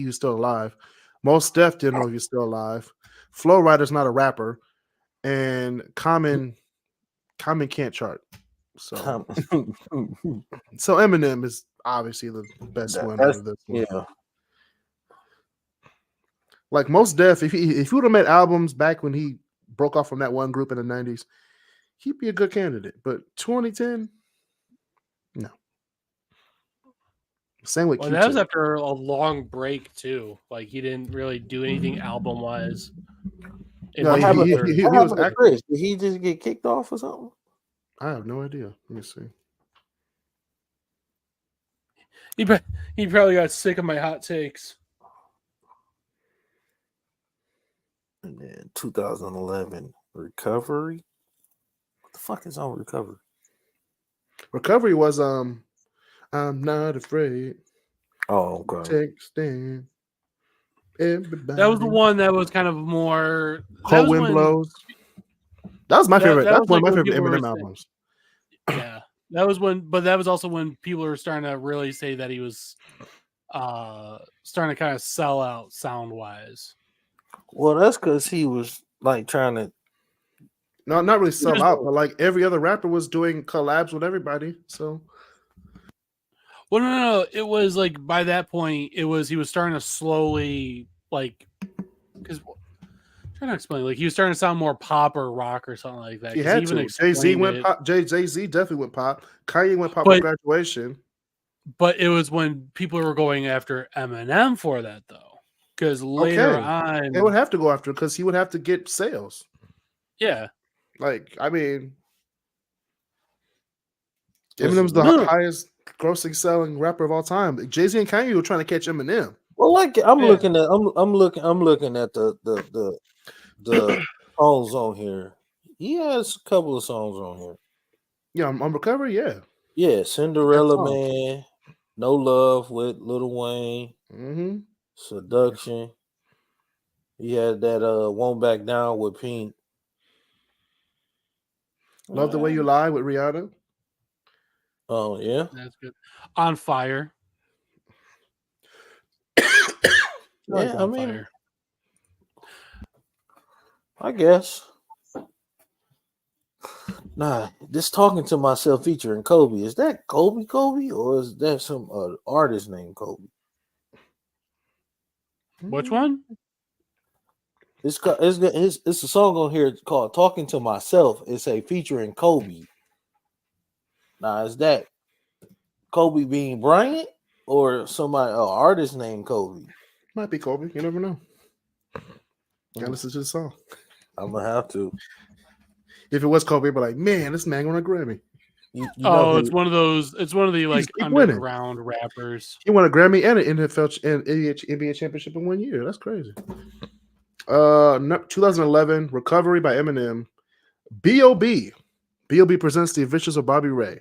was still alive. Mos Def didn't know he was still alive. Flow Rider's not a rapper, and Common can't chart. So Eminem is obviously the best one out of this one. Yeah. Like Mos Def, if he would have made albums back when he broke off from that one group in the 90s, he'd be a good candidate. But 2010, no. Same with Q-Tip. That was after a long break too. Like he didn't really do anything album wise. No, he was Chris. Did he just get kicked off or something? I have no idea. Let me see. He probably got sick of my hot takes. And then 2011 Recovery. What the fuck is on Recovery? Recovery was I'm not afraid. Oh, okay. Take a stand. Everybody. That was the one that was kind of more Cold Wind Blows. That was my favorite. That's one of my favorite Eminem albums. Yeah. That was also when people were starting to really say that he was starting to kind of sell out sound wise. Well, that's because he was like trying to not really sell out, but like every other rapper was doing collabs with everybody. So well, no. It was like by that point, he was starting to slowly like because trying to explain, like he was starting to sound more pop or rock or something like that. He had to. Jay-Z went pop. Jay-Z definitely went pop. Kanye went pop with Graduation. But it was when people were going after Eminem for that though. Because later on, they would have to go after because he would have to get sales. Yeah, like I mean, Eminem's the highest grossing selling rapper of all time. Jay-Z and Kanye were trying to catch Eminem. Well, like I'm looking at the songs on here. He has a couple of songs on here. Yeah, on Recovery, yeah. Yeah, Cinderella Man, No Love with Lil Wayne. Mm-hmm. Seduction. He had that Won't Back Down with Pink. Love the Way You Lie with Rihanna. Oh yeah, that's good. On Fire. Yeah, I mean, Fire. I guess. Nah, this Talking to Myself featuring Kobe. Is that Kobe, or is that some artist named Kobe? Which one? It's a song on here called "Talking to Myself." It's a featuring Kobe. Now, is that Kobe Bean Bryant or somebody, an artist named Kobe? Might be Kobe. You never know. Gotta listen to the song. I'm gonna have to. If it was Kobe, I'd be like, man, this man won a Grammy. It's one of those. It's one of the like underground rappers. He won a Grammy and an NFL and NBA championship in 1 year. That's crazy. 2011 Recovery by Eminem. B.O.B. B.O.B. presents The Adventures of Bobby Ray.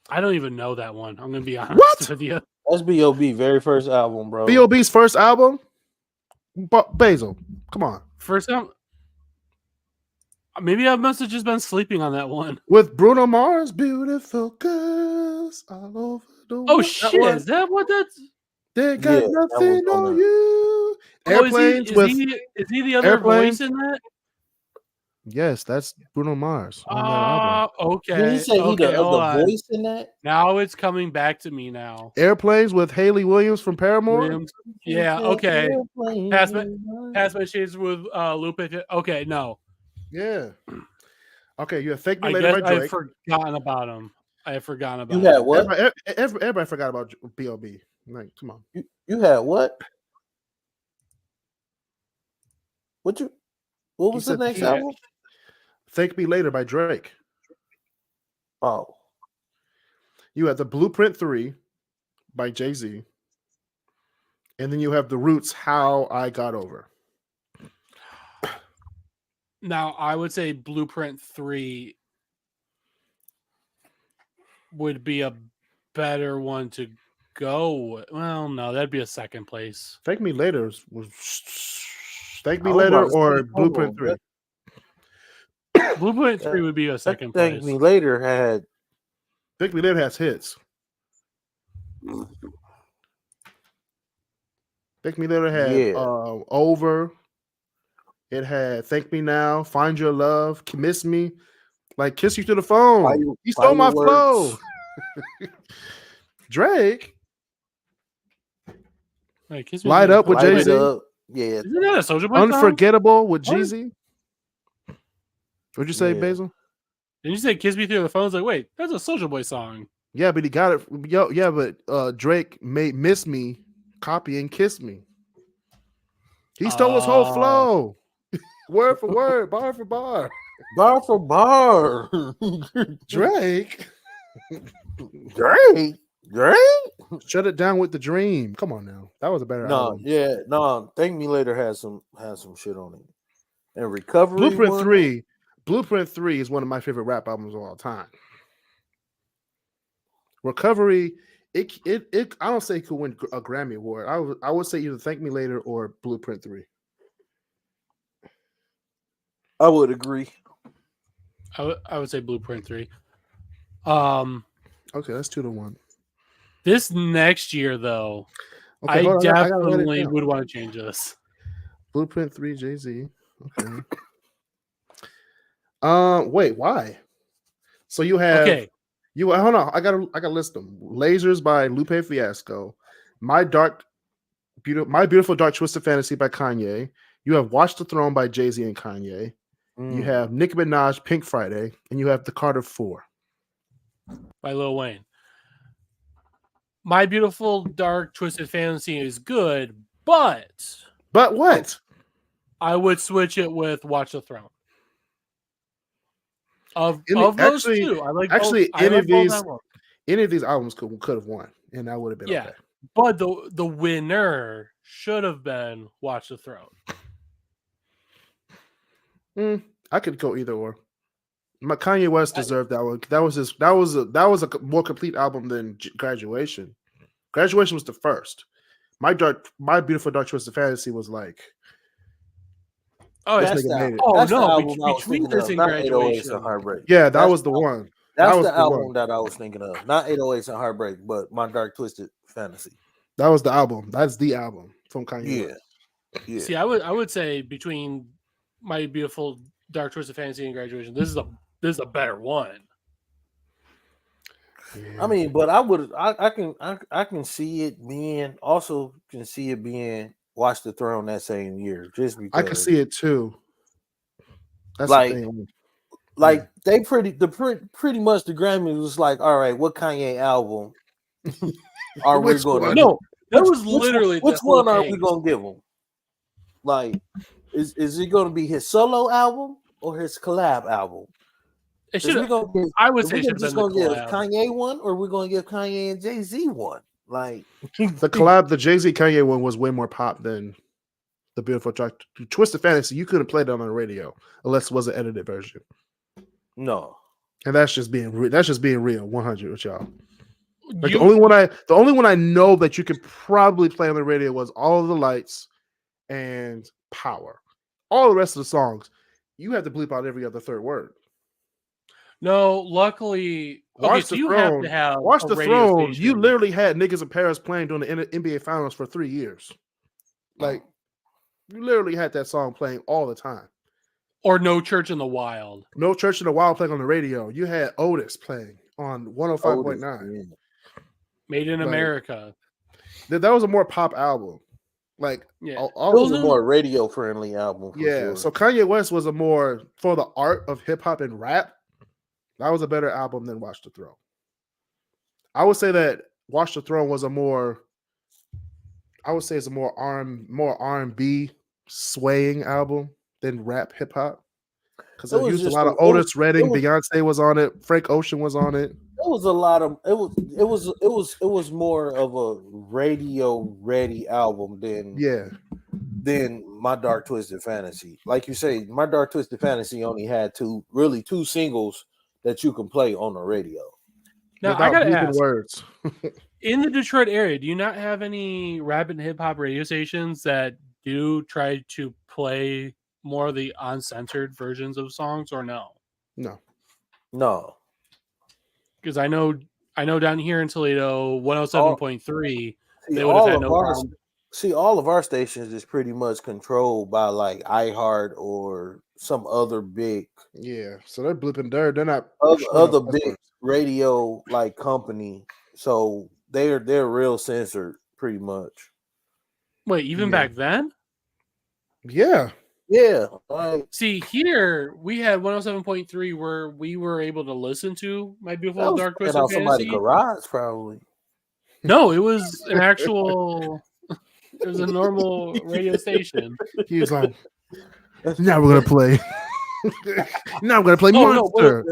I don't even know that one. I'm gonna be honest with you. That's B.O.B. very first album, bro. B.O.B.'s first album. Basil, come on. First album. Maybe I must have just been sleeping on that one. With Bruno Mars, Beautiful Girls all over the world. Oh shit! Is that what that's? They got nothing on you. Airplanes is he the other voice in that? Yes, that's Bruno Mars on that album. Okay. Did he say he the voice in that? Now it's coming back to me now. Airplanes with Haley Williams from Paramore? Yeah, okay. Pass my shades with Lupe. Okay, no. Yeah. Okay, you have Fake Me I Later guess by Drake. I've forgotten about him. You had what? Everybody forgot about B.O.B. Like, come on. You had what? What was the next album? Thank Me Later by Drake. Oh. You have the Blueprint 3 by Jay-Z. And then you have The Roots, How I Got Over. Now, I would say Blueprint 3 would be a better one to go with. Well, no, that'd be a second place. Thank Me Later was Thank Me Later or Blueprint 3? Blueprint 3 would be a second place. Thank Me Later has hits. Thank Me Later had Over. It had Thank Me Now, Find Your Love, Miss Me, like Kiss You to the Phone. You stole my flow. Drake. Wait, Light Up with Jay-Z. Yeah. Isn't that a Soulja Boy Unforgettable song? with Jeezy. What'd you say, Basil? Didn't you say Kiss Me Through the Phone? I was like, wait, that's a Soulja Boy song. Yeah, but he got it. Yeah, but Drake made Miss Me copy and Kiss Me. He stole his whole flow. Word for word, bar for bar. Bar for bar. Drake. Shut it down with the dream. Come on now. That was a better album. Thank Me Later has some shit on it. And Recovery. Blueprint 3 is one of my favorite rap albums of all time. Recovery, it I don't say it could win a Grammy Award. I would say either Thank Me Later or Blueprint 3. I would agree. I would say Blueprint 3. Okay, that's 2-1. This next year, though, okay, I definitely would want to change this. Blueprint 3, Jay-Z. Okay. Wait, why? So you have hold on. I gotta list them. Lasers by Lupe Fiasco. My Beautiful Dark Twisted Fantasy by Kanye. You have Watch the Throne by Jay-Z and Kanye. You have Nicki Minaj, Pink Friday, and you have The Carter 4 by Lil Wayne. My Beautiful Dark Twisted Fantasy is good, but what? I would switch it with Watch the Throne. Of those two, I like any of these albums could have won, and that would have been okay. But the winner should have been Watch the Throne. I could go either or. Kanye West deserved that one. That was a more complete album than Graduation. Graduation was the first. My Beautiful Dark Twisted Fantasy was like, between this and Graduation. Yeah, that was the one. That's the album that I was thinking of. Not 808s and Heartbreak, but My Dark Twisted Fantasy. That was the album. That's the album from Kanye West. Yeah. See, I would say between My Beautiful Dark Twisted Fantasy and Graduation, this is a better one. Yeah. I mean, but I can see it being Watch the Throne that same year, just because I can see it too. That's like, the thing. Like they pretty much the Grammy was like, all right, what Kanye album are we going to? No, that was literally which one are we going to give him? Like, is it going to be his solo album or his collab album? It should. I would say we're just going to give Kanye one, or we're going to give Kanye and Jay-Z one. Like the collab, the Jay-Z Kanye one was way more pop than the Beautiful Dark Twisted Fantasy. You couldn't play that on the radio unless it was an edited version. No, and that's just being real. 100 with y'all. Like the only one I know that you could probably play on the radio was All of the Lights and Power. All the rest of the songs, you had to bleep out every other third word. No, luckily, Watch the Throne. You literally had niggas in Paris playing during the NBA Finals for 3 years. Like, you literally had that song playing all the time. Or No Church in the Wild. No Church in the Wild playing on the radio. You had Otis playing on 105.9. Made in America. That was a more pop album. Like, it was a more radio friendly album. Sure. So Kanye West was a more for the art of hip hop and rap. That was a better album than Watch the Throne. I would say that Watch the Throne was a more R&B swaying album than rap hip hop. Because it used a lot of Otis Redding, Beyonce was on it, Frank Ocean was on it. It was a lot of it was more of a radio ready album than My Dark Twisted Fantasy. Like you say, My Dark Twisted Fantasy only had two singles that you can play on the radio. Now I gotta ask, words. In the Detroit area, do you not have any rap and hip hop radio stations that do try to play more of the uncensored versions of songs, or no? No. Because I know down here in Toledo, 107.3, they would have had no problem. See, all of our stations is pretty much controlled by like iHeart or some other big. Yeah, so they're blipping dirt. They're not other big radio like company. So they're real censored pretty much. Wait, even back then? Yeah. Yeah. See, here we had 107.3 where we were able to listen to My Beautiful Dark Twisted Fantasy. Somebody's garage, probably. No, it was an actual. It was a normal radio station. He was like, "Now we're gonna play. Now we're gonna play Monster."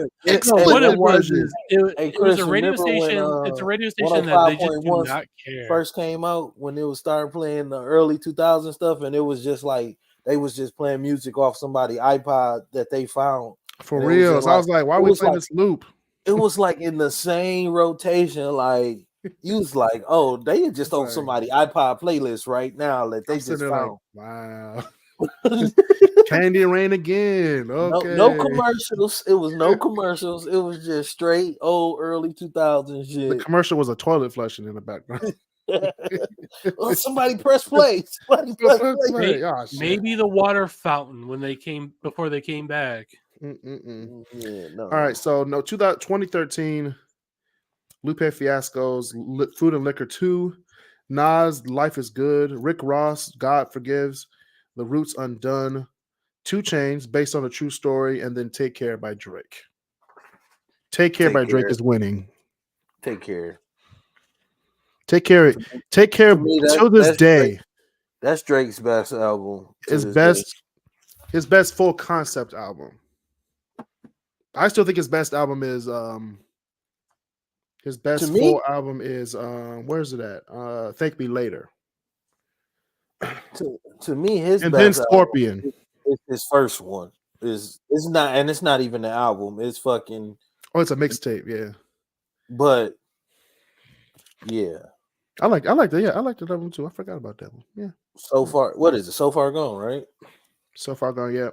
What it was it was a radio station. It's a radio station that they just do not care. First came out when it was starting playing the early 2000 stuff, and it was just like. They was just playing music off somebody's iPod that they found. For real. So I was like, why are we playing this loop? It was like in the same rotation. Like, you was like, oh, they just on somebody's iPod playlist right now that they just found. Like, wow. Candy Rain again. Okay. No commercials. It was no commercials. It was just straight old early 2000s shit. The commercial was a toilet flushing in the background. Somebody press play. Maybe the water fountain before they came back. Yeah, no. All right, so 2013, Lupe Fiasco's Food and Liquor 2, Nas Life is Good, Rick Ross God Forgives, The Roots Undone, 2 Chainz based on a true story, and then Take Care by Drake. Take Care by Drake is winning. Take Care. Take care till this day. That's Drake's best album. His best full concept album. I still think his best album is album is where's it at? Thank Me Later. To me, his and best then Scorpion. Is his first one. It's not even an album. It's fucking. Oh, it's a mixtape, yeah. But yeah. I like that. Yeah, I like that album too. I forgot about that one. Yeah. So far, what is it? So Far Gone, right? So Far Gone, yeah.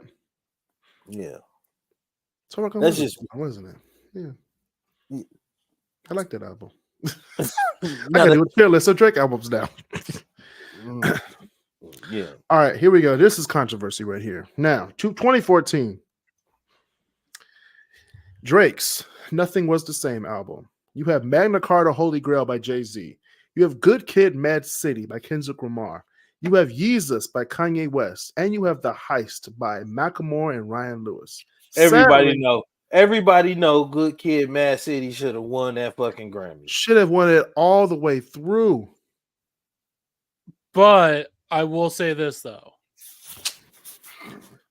Yeah. So Far Gone. That's just wasn't it? Yeah. I like that album. I gotta do a tier list of Drake albums now. Yeah. All right, here we go. This is controversy right here. Now, 2014. Drake's Nothing Was the Same album. You have Magna Carta Holy Grail by Jay-Z. You have Good Kid, Mad City by Kendrick Lamar. You have Yeezus by Kanye West. And you have The Heist by Macklemore and Ryan Lewis. Everybody know Good Kid, Mad City should have won that fucking Grammy. Should have won it all the way through. But I will say this, though.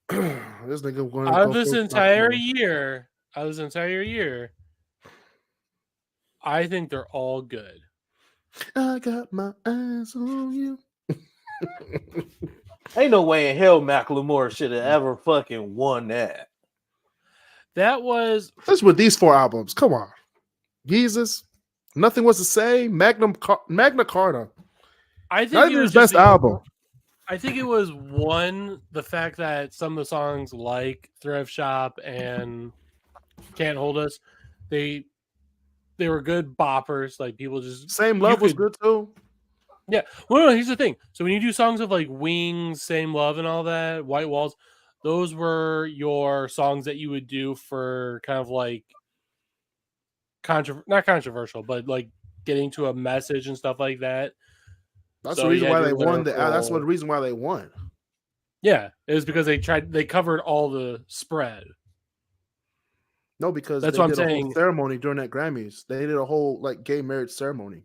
This nigga going out of this entire year, I think they're all good. I got my eyes on you. Ain't no way in hell Macklemore should have ever fucking won that. That's with these 4 albums. Come on. Yeezus, Nothing Was the Same, Magna Carta. I think it was his best album. I think it was the fact that some of the songs like Thrift Shop and Can't Hold Us, they were good boppers. Like people just Same Love was good too. Yeah. Well, no, here's the thing. So when you do songs of like Wings, Same Love, and all that, White Walls, those were your songs that you would do for kind of like not controversial, but like getting to a message and stuff like that. That's the reason why they won. That's the reason why they won. Yeah, it was because they covered all the spread. No, because that's they what did I'm a saying. Whole ceremony during that Grammys. They did a whole like gay marriage ceremony.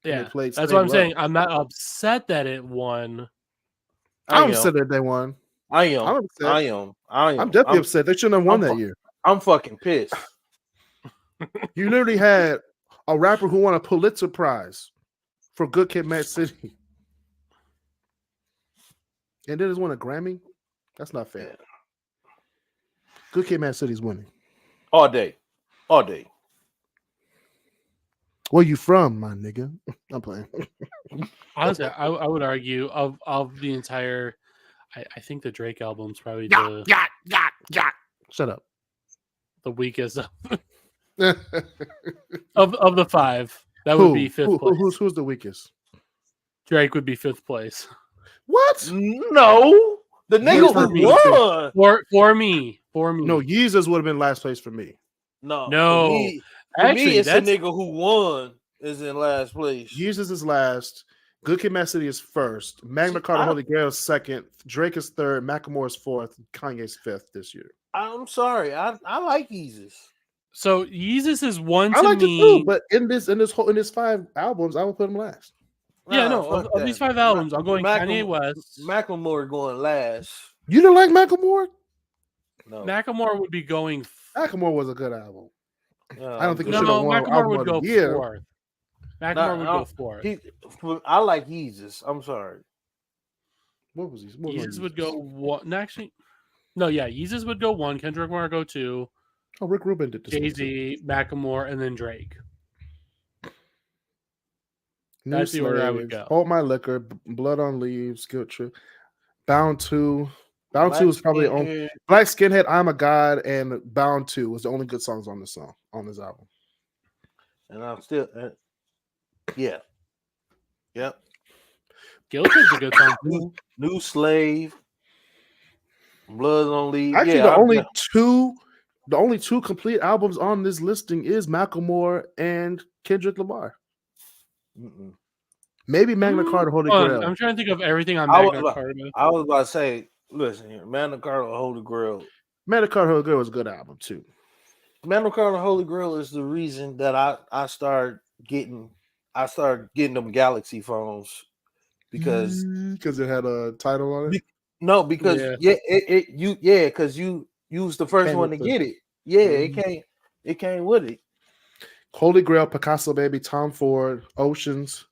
Yeah, that's what I'm saying. I'm not upset that it won. I'm upset that they won. I am. I'm definitely upset. They shouldn't have won that year. I'm fucking pissed. You literally had a rapper who won a Pulitzer Prize for Good Kid, Mad City, and then just won a Grammy. That's not fair. Good Kid, Mad City's winning all day. Where you from, my nigga? I'm playing. Honestly, I would argue of the entire. I think the Drake album's probably Shut up. The weakest of the five. That would be fifth place. Who's the weakest? Drake would be fifth place. What? No, the nigga who won for me. No, Yeezus would have been last place for me. No. For me, it's the nigga who won is in last place. Yeezus is last. Good Kid, Mad City is first. Magna Carta Holy Grail is second. Drake is third. Macklemore is fourth. Kanye's fifth this year. I'm sorry. I like Yeezus. So Yeezus is one to I like me. it too, but in this 5 albums, I will put him last. Yeah, of these 5 albums, I'm going Kanye West. Macklemore going last. You didn't like Macklemore? No. Macklemore would be going. Macklemore was a good album. I don't think Macklemore would go fourth. Macklemore would go fourth. I like Yeezus. I'm sorry. What was he? Yeezus would go one. Actually, no, yeah, Yeezus would go 1. Kendrick Lamar go 2. Oh, Rick Rubin did this. Jay-Z, Macklemore, and then Drake. That's the order I would go. Hold My Liquor, Blood on Leaves, Guilt Trip, Bound 2. Bound 2 was probably on Black Skinhead, I'm a God, and Bound 2 was the only good songs on this album. And I'm still, yeah. Yep. Guilt is a good song. New Slave, Blood on Leaves. Actually, the only two complete albums on this listing is Macklemore and Kendrick Lamar. Mm-mm. Maybe Magna Carta Holy Grail. I'm trying to think of everything on Magna Carta. I was about to say, listen here, Magna Carta Holy Grail. Magna Carta Holy Grail was a good album too. Magna Carta Holy Grail is the reason that I started getting them Galaxy phones because it had a title on it. Because because you was the first one to get it. Yeah, it came with it. Holy Grail, Picasso Baby, Tom Ford, Oceans.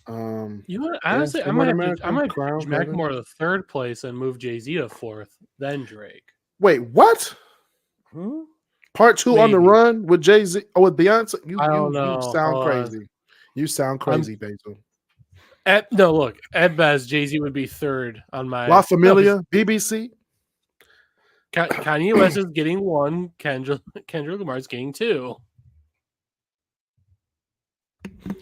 You know what? Honestly, I might push Macklemore to third place and move Jay-Z to fourth, then Drake. Wait, what? Part 2 on the Run with Jay-Z or with Beyonce? You sound crazy. You sound crazy, Basil. Look, at best, Jay-Z would be third on my La Familia, BBC. Kanye West is getting 1. Kendrick Lamar is getting 2.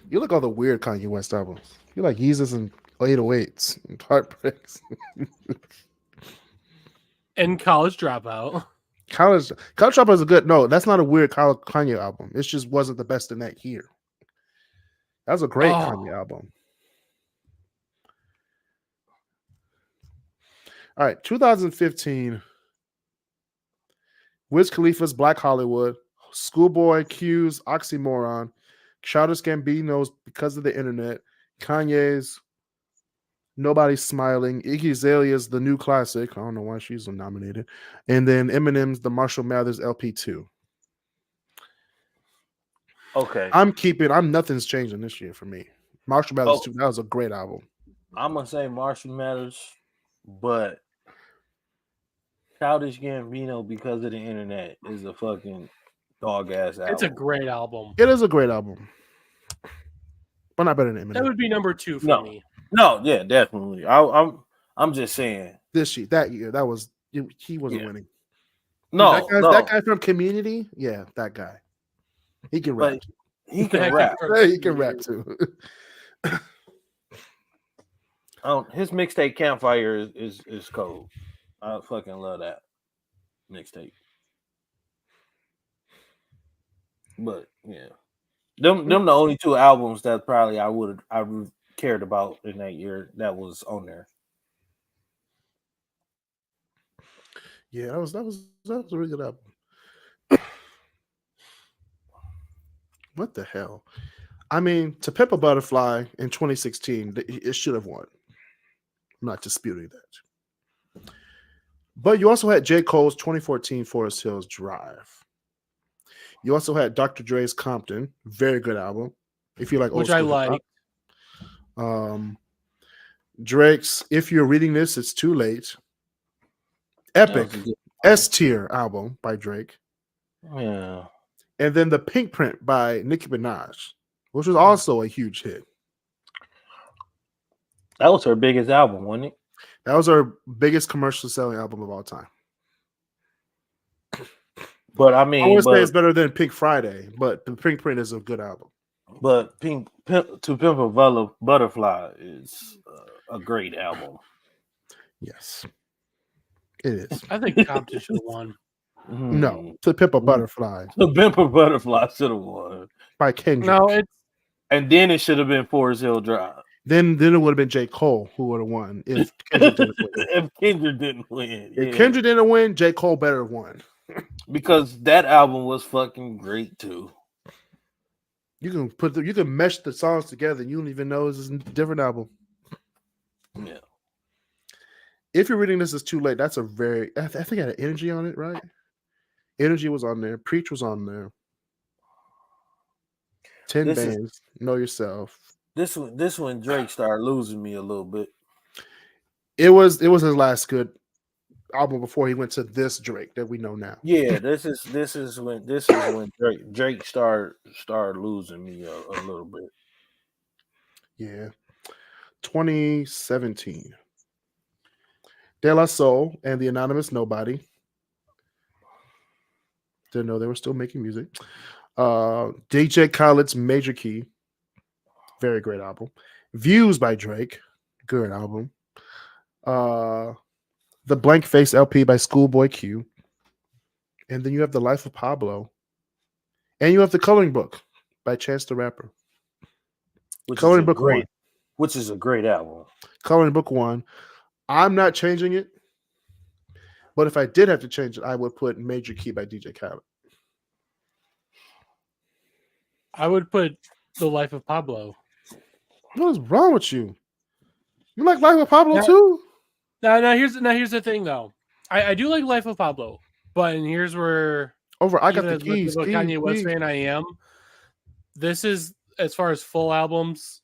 You like all the weird Kanye West albums. You like Yeezus and 808s and Heartbreaks. And College Dropout. College Dropout is a good. No, that's not a weird Kanye album. It just wasn't the best in that year. That was a great Kanye album. All right, 2015. Wiz Khalifa's Black Hollywood, Schoolboy Q's Oxymoron, Childish Gambino's Because of the Internet, Kanye's Nobody's Smiling, Iggy Azalea's The New Classic. I don't know why she's nominated. And then Eminem's The Marshall Mathers LP2. Okay. Nothing's changing this year for me. Marshall Mathers 2, that was a great album. I'm going to say Marshall Mathers, but Childish Gambino Because of the Internet is a fucking dog-ass album. It's a great album. It is a great album. But not better than Eminem. That would be number 2 for me. No, yeah, definitely. I'm just saying. That year, that was he wasn't winning. No, that guy from Community, yeah, that guy. He can rap. He can rap. He can rap too. His mixtape Campfire is cold. I fucking love that mixtape. But yeah, them the only two albums that probably I would cared about in that year that was on there. Yeah, that was a really good album. What the hell? I mean, To Pimp a Butterfly in 2016, it should have won. I'm not disputing that. But you also had J. Cole's 2014 Forest Hills Drive. You also had Dr. Dre's Compton, very good album. If you like, which I like. Drake's If You're Reading This, It's Too Late. Epic S tier album by Drake. Yeah. And then The Pink Print by Nicki Minaj, which was also a huge hit. That was her biggest album, wasn't it? That was her biggest commercial selling album of all time. But I mean, I would say it's better than Pink Friday, but The Pink Print is a good album. But To Pimp a Butterfly is a great album. Yes, it is. I think Compton should have won. No, To Pimp a Butterfly. To Pimp a Butterfly should have won by Kendrick. No, and then it should have been Forest Hill Drive. Then it would have been J. Cole who would have won if Kendrick didn't win. If Kendrick didn't win. If Kendrick didn't win, J. Cole better have won. Because that album was fucking great too. You can mesh the songs together and you don't even know it's a different album. Yeah. If You're Reading This, Is Too Late. That's a very I think it had Energy on it, right? Energy was on there. Preach was on there. 10 Bands. Know Yourself. This one Drake started losing me a little bit. It was his last good album before he went to this Drake that we know now. Yeah, this is when Drake started losing me a little bit. Yeah. 2017. De La Soul and the Anonymous Nobody. Didn't know they were still making music. DJ Khaled's Major Key. Very great album. Views by Drake. Good album. The Blank Face LP by Schoolboy Q. And then you have The Life of Pablo. And you have The Coloring Book by Chance the Rapper. Coloring Book 1. Which is a great album. Coloring Book 1. I'm not changing it. But if I did have to change it, I would put Major Key by DJ Khaled. I would put The Life of Pablo. What is wrong with you? You like Life of Pablo too? Now here's the thing though. I do like Life of Pablo, but and here's where I got the keys. Kanye West fan I am. This is, as far as full albums,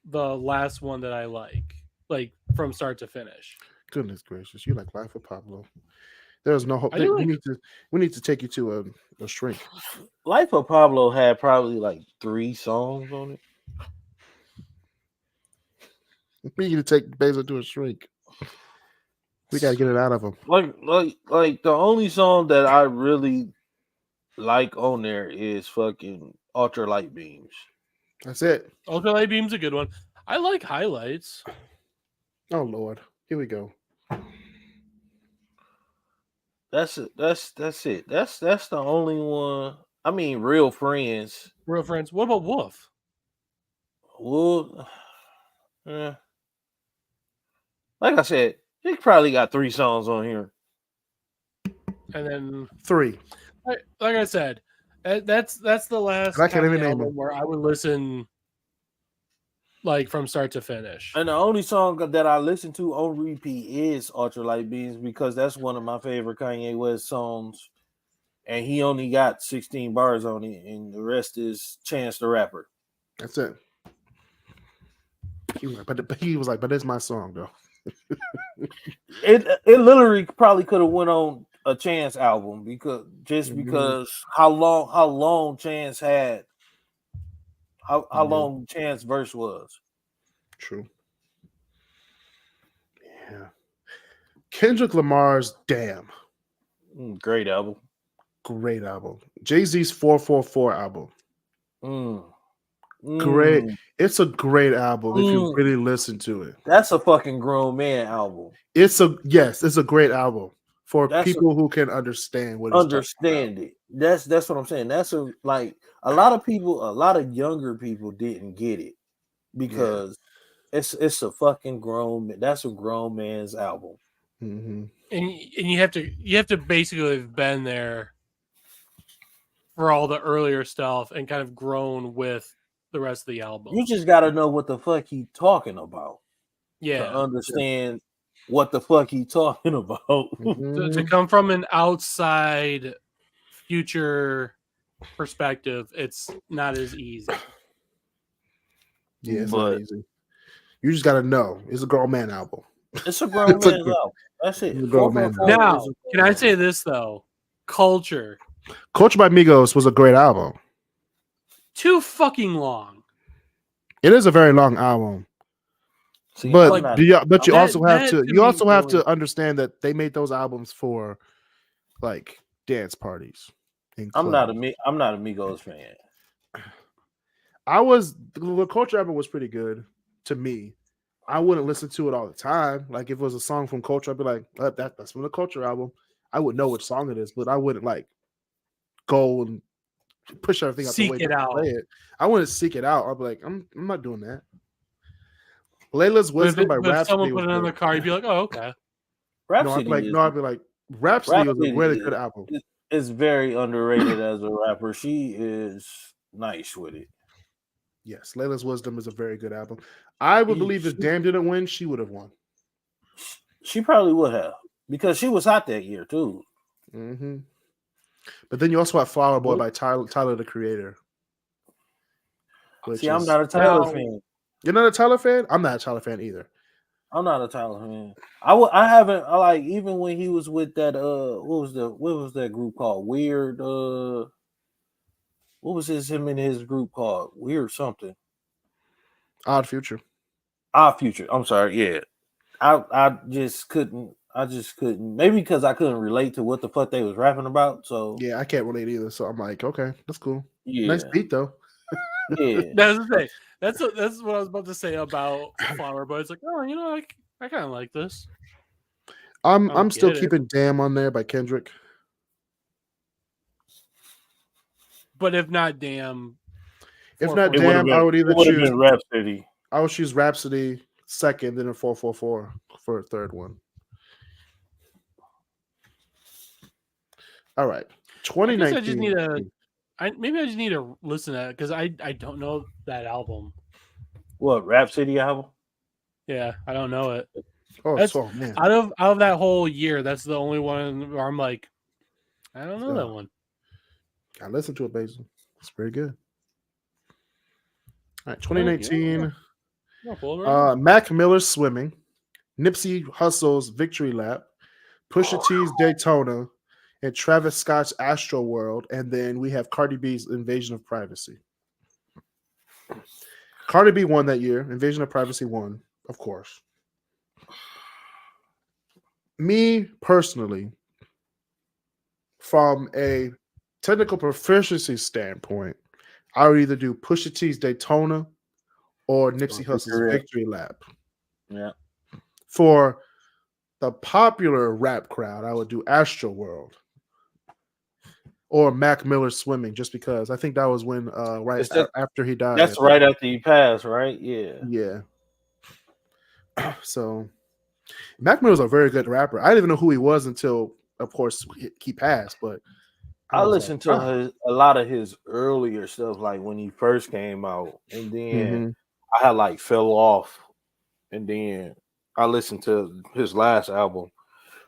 the last one that I like from start to finish. Goodness gracious, you like Life of Pablo? There's no hope. We need to take you to a shrink. Life of Pablo had probably like 3 songs on it. We need to take Basil to a shrink. We gotta get it out of him. Like the only song that I really like on there is fucking Ultralight Beams. That's it. Ultralight Beams a good one. I like Highlights. Oh Lord, here we go. That's it. That's the only one. I mean, Real Friends. Real Friends. What about Wolf? Wolf. Like I said, he probably got 3 songs on here. And then 3. Like I said, that's the last I can't even name album where I would listen like from start to finish. And the only song that I listen to on repeat is Ultralight Beams because that's one of my favorite Kanye West songs. And he only got 16 bars on it, and the rest is Chance the Rapper. That's it. He was like, but it's my song though. It literally probably could have went on a Chance album because how long Chance had, how long Chance verse was. True. Yeah. Kendrick Lamar's Damn. Great album. Great album. Jay-Z's 444 album. great. It's a great album if you really listen to it. That's a fucking grown man album. It's a great album for people who can understand what understand it. That's what I'm saying. That's a lot of younger people didn't get it because it's a fucking that's a grown man's album. Mm-hmm. And you have to basically have been there for all the earlier stuff and kind of grown with the rest of the album. You just got to know what the fuck he talking about. Yeah. To understand what the fuck he talking about. Mm-hmm. To come from an outside future perspective, it's not as easy. Yeah, it's not easy. You just got to know. It's a grown man album. It's a grown man's album. That's it. Now, can I say this though? Culture by Migos was a great album. Too fucking long. It is a very long album. See, but you also have to understand that they made those albums for like dance parties. I'm not a Migos fan. The Culture album was pretty good to me. I wouldn't listen to it all the time. Like if it was a song from Culture, I'd be like, that's from the Culture album. I would know which song it is, but I wouldn't like go and push everything out the way to play it. I wouldn't seek it out. I'd be like, I'm not doing that. Layla's Wisdom by Rhapsody. If someone put it in the car, you'd be like, oh, okay. Rhapsody. I'd be like, Rhapsody was a really good album. It's very underrated as a rapper. She is nice with it. Yes, Layla's Wisdom is a very good album. I would believe if Damn didn't win, she would have won. She probably would have because she was hot that year too. Mm-hmm. But then you also have Flower Boy by Tyler the Creator. See, I'm not a Tyler fan. You're not a Tyler fan? I'm not a Tyler fan either. I'm not a Tyler fan. I haven't like even when he was with that what was that group called? Weird what was him and his group called? Weird something. Odd Future. I'm sorry. Yeah. I just couldn't. Maybe because I couldn't relate to what the fuck they was rapping about. So yeah, I can't relate either. So I'm like, okay, that's cool. Yeah. Nice beat though. Yeah. That's the thing. That's what I was about to say about Flower Boy. It's like, oh, I kind of like this. I'm still keeping Damn on there by Kendrick. But if not Damn, I would either choose Rhapsody. I would choose Rhapsody second, then a 444 for a third one. All right, 2019. Maybe I just need to listen to it because I don't know that album. What, Rhapsody album? Yeah, I don't know it. Oh man! Out of that whole year, that's the only one where I'm like, I don't know that one. I listened to it, Basil. It's pretty good. All right, 2019. Mac Miller's Swimming, Nipsey Hussle's Victory Lap, Pusha T's Daytona, and Travis Scott's Astro World, and then we have Cardi B's Invasion of Privacy. Cardi B won that year. Invasion of Privacy won, of course. Me personally, from a technical proficiency standpoint, I would either do Pusha T's Daytona or Nipsey Hussle's Victory Lap. Yeah. For the popular rap crowd, I would do Astro World or Mac Miller's Swimming, just because I think that was when after he died. That's right after he passed, right? Yeah. Yeah. So Mac Miller's a very good rapper. I didn't even know who he was until, of course, he passed. But I listened to a lot of his earlier stuff, like when he first came out, and then I had like fell off, and then I listened to his last album,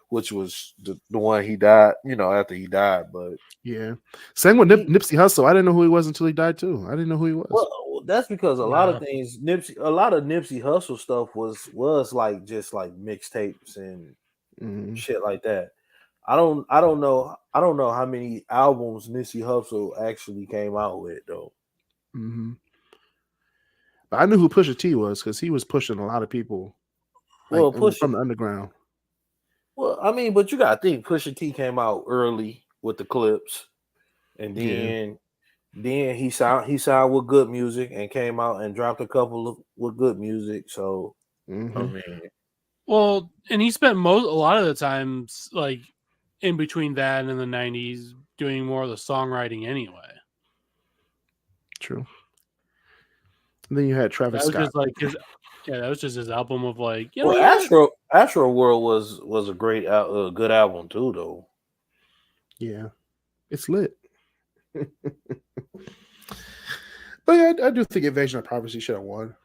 which was the one he died, after he died. But yeah, same with Nipsey Hussle. I didn't know who he was until he died too. I didn't know who he was. Well, that's because a lot of Nipsey Hussle stuff was like just like mixtapes and shit like that. I don't know how many albums Nipsey Hussle actually came out with though. Mm-hmm. But I knew who Pusha T was because he was pushing a lot of people. From the underground. Well, I mean, but you gotta think Pusha T came out early with the Clips, and then Then he signed with Good Music and came out and dropped a couple with Good Music. So I mean, well, and he spent a lot of the times like in between that and in the 90s doing more of the songwriting anyway. True. And then you had Travis Scott. Just like that was just his album of like, Astro World was a great good album too, though. Yeah, it's lit. But yeah, I do think Invasion of Privacy should have won.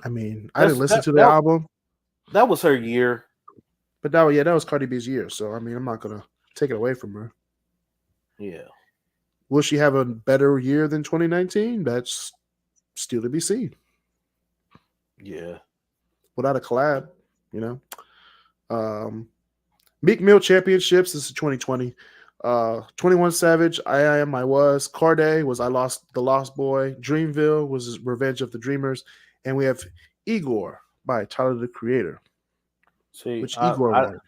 I mean, I didn't listen to the album. That was her year. But that was Cardi B's year. So I mean, I'm not gonna take it away from her. Yeah. Will she have a better year than 2019? That's still to be seen. Yeah. Without a collab, you know. Meek Mill Championships. This is 2020. 21 Savage, I Am, I Was. Cordae was I Lost the Lost Boy. Dreamville was Revenge of the Dreamers. And we have Igor by Tyler, the Creator. See, which Igor won.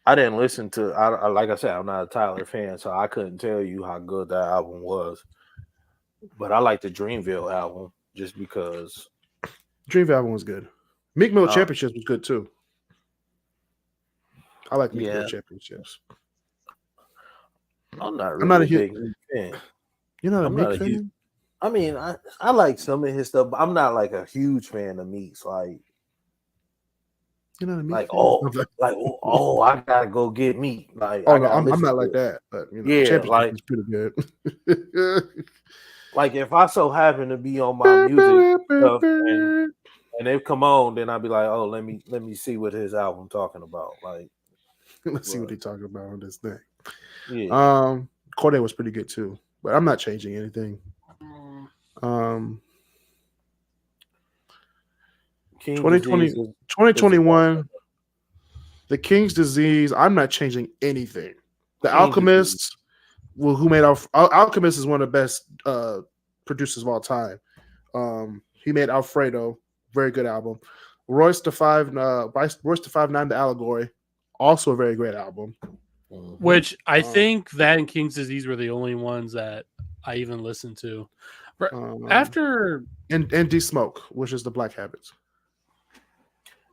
I didn't listen to, like I said, I'm not a Tyler fan, so I couldn't tell you how good that album was. But I like the Dreamville album just because. Dreamville album was good. Meek Mill Championships was good too. I like Meek Mill Championships. I'm not a big fan. You're not a Meek fan? I mean, I like some of his stuff, but I'm not like a huge fan of Meek's. Like, you know what I mean? I gotta go get Meek. Like, I'm not like that, but you know, Championship is pretty good. Like, if I so happen to be on my music stuff and they come on, then I'll be like, oh, let me see what his album talking about. Like, let's see what they're talking about on this thing. Yeah. Cordae was pretty good too, but I'm not changing anything. 2021, The King's Disease. I'm not changing anything. The Alchemist, who made Alchemist is one of the best producers of all time. He made Alfredo, very good album. Royce da 5'9", The Allegory, also a very great album. Which I think that and King's Disease were the only ones that I even listened to. After and D Smoke, which is the Black Habits.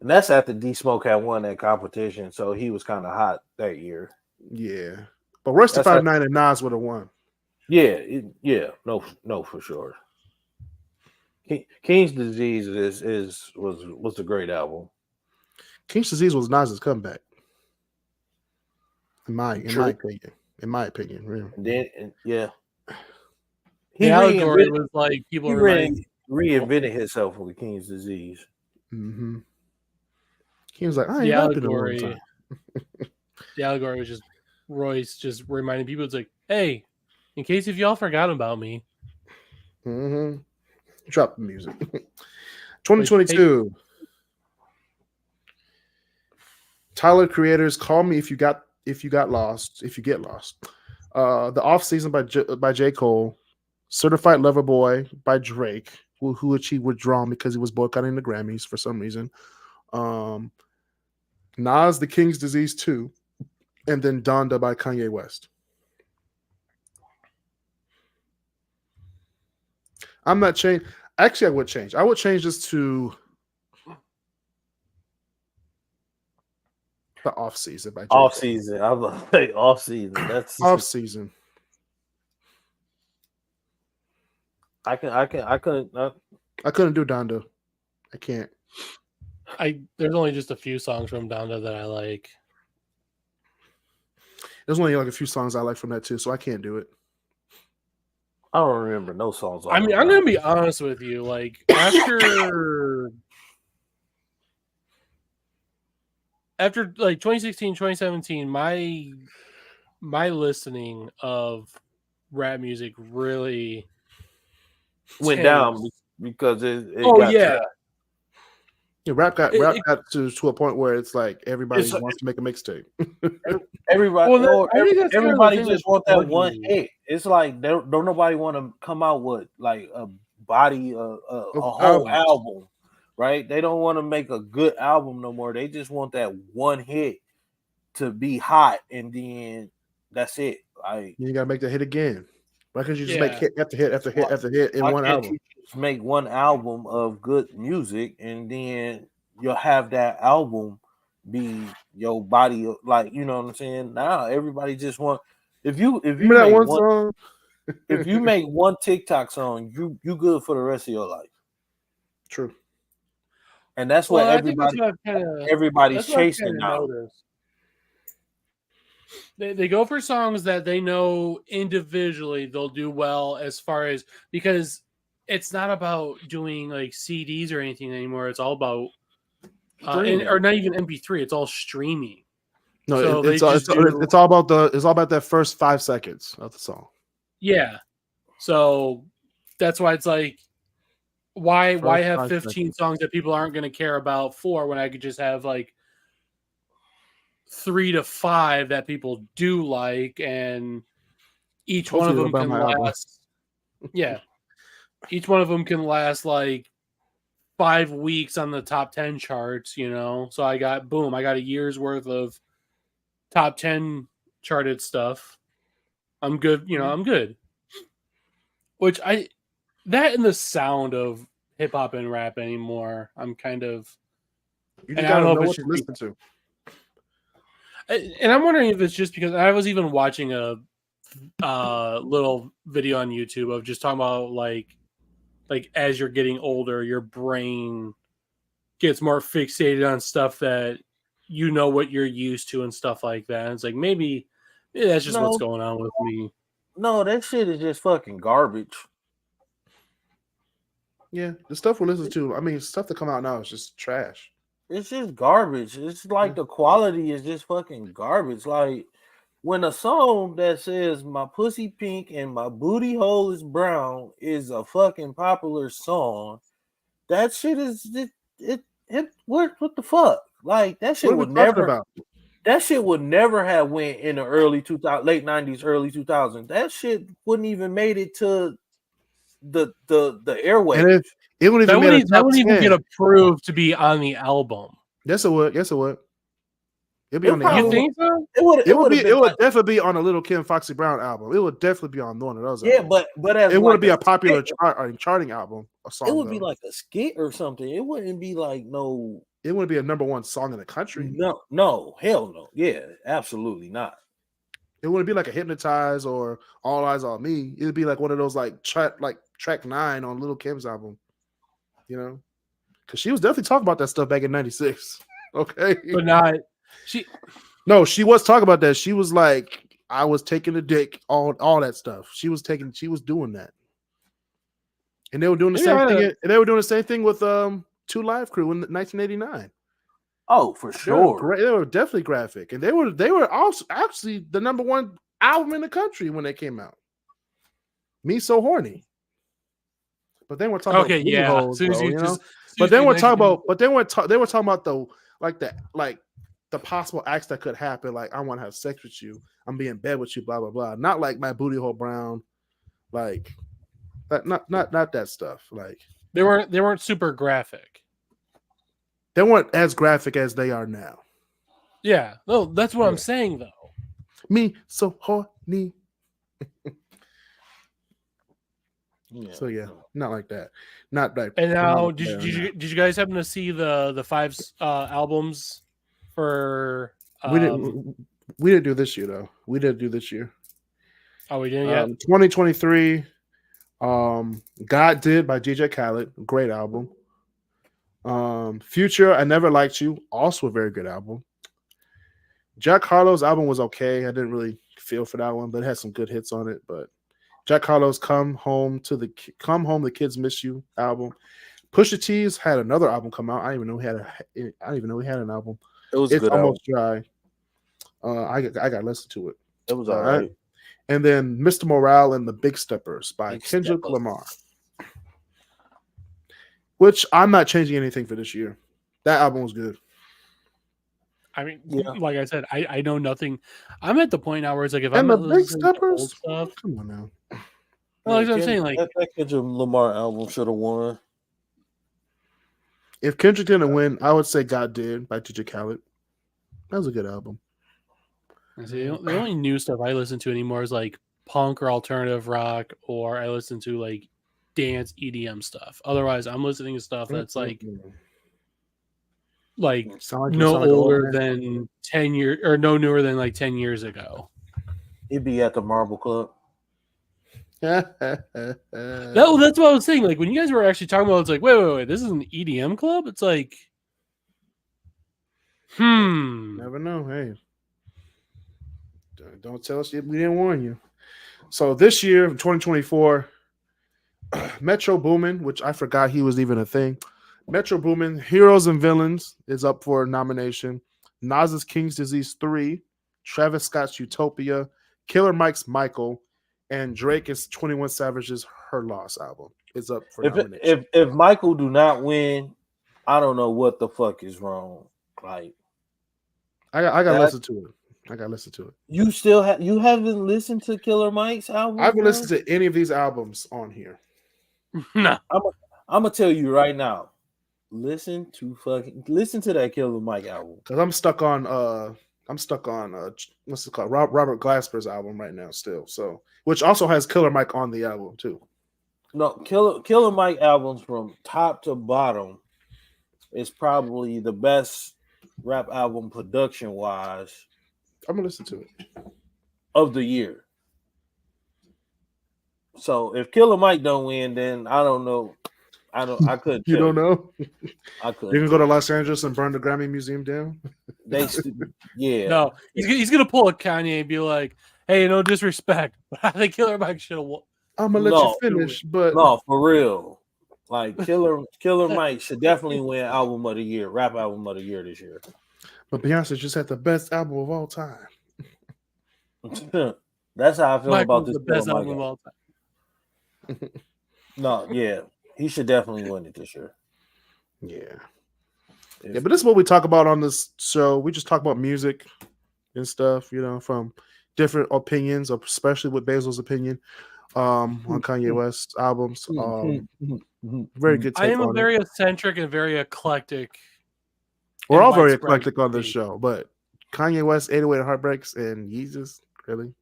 And that's after D Smoke had won that competition, so he was kind of hot that year. Yeah, but Royce da 5'9" and Nas would have won. Yeah, no, for sure. King's Disease was a great album. King's Disease was Nas's comeback. In my opinion, really. And then, the Allegory was like people reinvented himself with King's Disease. Mm-hmm. He was like, I ain't rapping a long time. The Allegory was just Royce just reminding people, it's like, hey, in case if y'all forgot about me. Mm-hmm. Drop the music. 2022. Tyler Creators, Call Me If You Get Lost. The Off Season by J. Cole. Certified Lover Boy by Drake, who achieved withdrawal because he was boycotting the Grammys for some reason. Nas, The King's Disease 2, and then Donda by Kanye West. I'm not changing. Actually, I would change. I would change this to the Off Season by J. Off Season. I was going to say Off Season. That's Off Season. I couldn't do Donda. I can't. There's only just a few songs from Donda that I like. There's only like a few songs I like from that too, so I can't do it. I don't remember no songs. I mean, I'm gonna be honest with you. Like after like 2016, 2017, my listening of rap music really went down because it rap got to a point where it's like everybody wants to make a mixtape. Everybody just want that one hit. It's like don't nobody want to come out with like a body a whole album, right? They don't want to make a good album no more. They just want that one hit to be hot, and then that's it. Like you gotta make the hit again. Why can't you just make hit after hit after hit after hit in one album? You just make one album of good music, and then you'll have that album be your body, like you know what I'm saying. Now everybody just want if you remember that make one song. if you make one TikTok song, you good for the rest of your life. True. And that's what everybody's chasing now. They go for songs that they know individually they'll do well, as far as, because it's not about doing like CDs or anything anymore. It's all about or not even MP3. It's all streaming. No, so it's all about that first 5 seconds of the song. Yeah. So that's why it's like, why have 15 songs that people aren't going to care about when I could just have like 3 to 5 that people do like, and each one of them can last. Yeah. Each one of them can last like 5 weeks on the top 10 charts, you know? So I got a year's worth of top 10 charted stuff. I'm good. You know, I'm good. Which that and the sound of hip hop and rap anymore, I'm kind of. You just gotta know what to listen to. And I'm wondering if it's just because I was even watching a little video on YouTube of just talking about like as you're getting older, your brain gets more fixated on stuff that you know what you're used to and stuff like that. And it's like maybe that's just what's going on with me. No, that shit is just fucking garbage. Yeah, the stuff we listen to, I mean, stuff that come out now is just trash. It's just garbage. It's like the quality is just fucking garbage. Like when a song that says my pussy pink and my booty hole is brown is a fucking popular song, that shit is what the fuck? Like that shit would never. That shit would never have went in the early 2000, late 90s, early 2000s. That shit wouldn't even made it to the airwaves. And it wouldn't even get approved to be on the album. Yes, it would. Yes, it would. It'd be on the album. You think so? It would definitely be on a Little Kim Foxy Brown album. It would definitely be on one of those. Yeah, albums. but it wouldn't be a popular charting album. A song. It would be like a skit or something. It wouldn't be like no. It wouldn't be a number one song in the country. No, hell no. Yeah, absolutely not. It wouldn't be like a Hypnotize or All Eyes on Me. It'd be like one of those like track 9 on Little Kim's album. You know, because she was definitely talking about that stuff back in '96. Okay, but not she. No, she was talking about that. She was like, I was taking a dick, all that stuff. She was doing that, and they were doing the same thing. And they were doing the same thing with 2 Live Crew in 1989. Oh, for sure. They were definitely graphic, and they were also actually the number one album in the country when they came out. Me So Horny. But then we're talking about holes, bro, you know? But then we're talking about they were talking about the possible acts that could happen, like I want to have sex with you, I'm being in bed with you, blah blah blah. Not like my booty hole brown, like that. Not that stuff. Like they weren't super graphic. They weren't as graphic as they are now. Yeah, no, that's what I'm saying though. Me so horny. So not like that. Not like. And now, did you guys happen to see the 5 albums for? We didn't do this year though. We didn't do this year. Oh, we didn't yet. 2023. God Did by DJ Khaled, great album. Future, I Never Liked You, also a very good album. Jack Harlow's album was okay. I didn't really feel for that one, but it had some good hits on it. But Jack Harlow's Come Home, the Kids Miss You album. Pusha T's had another album come out. I didn't even know he had an album. It's Almost Dry. I got to listen to it. It was all right. And then Mr. Morale and the Big Steppers by Kendrick Lamar. Which I'm not changing anything for this year. That album was good. I mean, like I said, I know nothing. I'm at the point now where it's like if I'm the Big Steppers stuff, come on now. Well, like I'm saying, like that Kendrick Lamar album should have won. If Kendrick didn't win, I would say God Did by DJ Khaled. That was a good album. See, the only new stuff I listen to anymore is like punk or alternative rock, or I listen to like dance EDM stuff. Otherwise, I'm listening to stuff that's like no older than 10 years or no newer than like 10 years ago. It'd be at the Marble Club. That's what I was saying. Like when you guys were actually talking about, it's like, wait, this is an EDM club. It's like, never know. Hey, don't tell us we didn't warn you. So this year, 2024, Metro Boomin, which I forgot he was even a thing. Metro Boomin, Heroes and Villains is up for nomination. Nas's King's Disease 3, Travis Scott's Utopia, Killer Mike's Michael, and Drake is 21 Savage's Her Loss album is up for nomination. If Michael do not win, I don't know what the fuck is wrong. Like, I gotta listen to it. I gotta listen to it. You still you haven't listened to Killer Mike's album? I haven't listened to any of these albums on here. No, I'm gonna tell you right now. Listen to that Killer Mike album. Because I'm stuck on what's it called? Robert Glasper's album right now still. So which also has Killer Mike on the album too. No, Killer Mike albums from top to bottom is probably the best rap album production wise. I'm gonna listen to it of the year. So if Killer Mike don't win, then I don't know. I couldn't. You don't know? I could. You can go to Los Angeles and burn the Grammy Museum down. Yeah. No, he's gonna pull a Kanye and be like, "Hey, no disrespect, but I think Killer Mike should have won." I'm gonna let you finish, but no, for real. Like Killer Mike should definitely win album of the year, rap album of the year this year. But Beyonce just had the best album of all time. That's how I feel about this. The best album of all time. No, yeah, he should definitely win it this year. Yeah, but this is what we talk about on this show. We just talk about music and stuff, from different opinions, especially with Basil's opinion on Kanye West's albums. Very good take I am on a very eccentric and very eclectic. We're all very eclectic on this show, but Kanye West, 808 Heartbreaks, and Yeezus, really?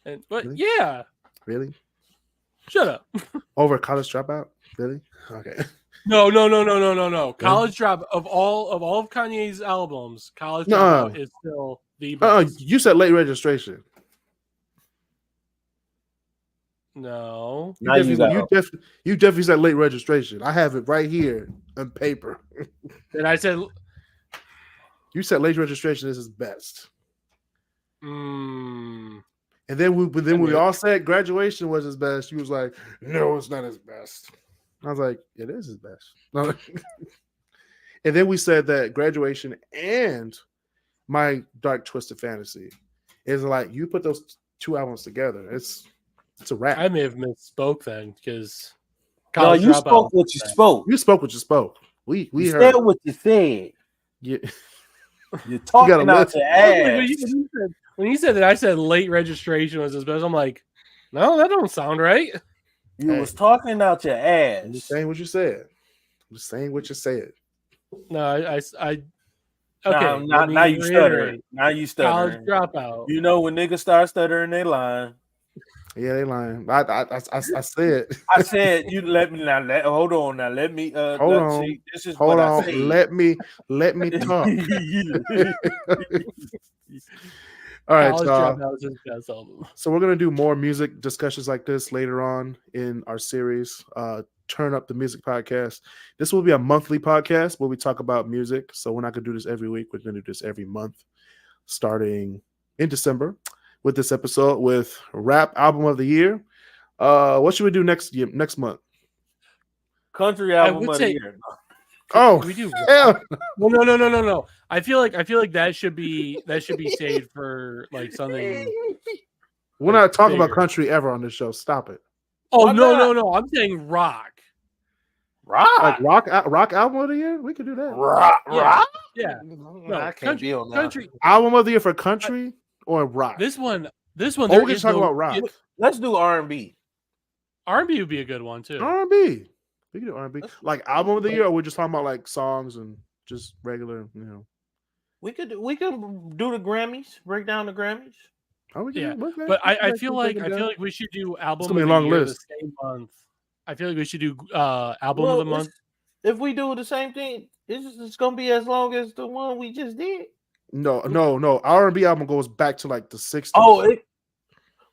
Really? Yeah. Really? Shut up. Over College Dropout? Really? Okay. No. College Dropout of all of Kanye's albums, College Dropout is still the best. You said Late Registration. No. You definitely said Late Registration. I have it right here on paper. And I said you said Late Registration is his best. And then we all said Graduation was his best. He was like, no, it's not his best. I was like, it is his best. And then we said that Graduation and My Dark Twisted Fantasy is like, you put those two albums together, it's a wrap. I may have misspoke then because you spoke what you spoke. You spoke what you spoke. We said heard what you said. Yeah. You're talking out your ass. When you said that, I said Late Registration was his best. I'm like, no, that don't sound right. You was talking out your ass. I'm just saying what you said. I'm just saying what you said. No, I okay. Now you stuttering. Now you stuttering. College Dropout. You know when niggas start stuttering, they lying. Yeah, they lying. I said. I said you let me now. Hold on now. Let me. Hold on. See, this is hold what on. I said. Let me talk. All right, so we're gonna do more music discussions like this later on in our series. Turn Up the Music podcast. This will be a monthly podcast where we talk about music. So we're not gonna do this every week. We're gonna do this every month, starting in December with this episode with Rap Album of the Year. What should we do next month? Country Album of the Year. Oh, we do. Yeah. No. I feel like that should be saved for like something. We're not talking about country ever on this show. Stop it. Oh, no. I'm saying rock. Like rock album of the year? We could do that. Rock? Yeah. No, I can't be on that. Country album of the year for country or rock? This one. Oh, we can talk about rock. Let's do R&B. R&B would be a good one too. R&B. We can do R&B. Like album of the year, or we're just talking about like songs and just regular, We could do the Grammys, break down the Grammys. Oh, yeah, but I feel like we should do album of the year the same month. I feel like we should do album of the month. If we do the same thing, it's gonna be as long as the one we just did. No. R&B album goes back to like the 60s. Oh,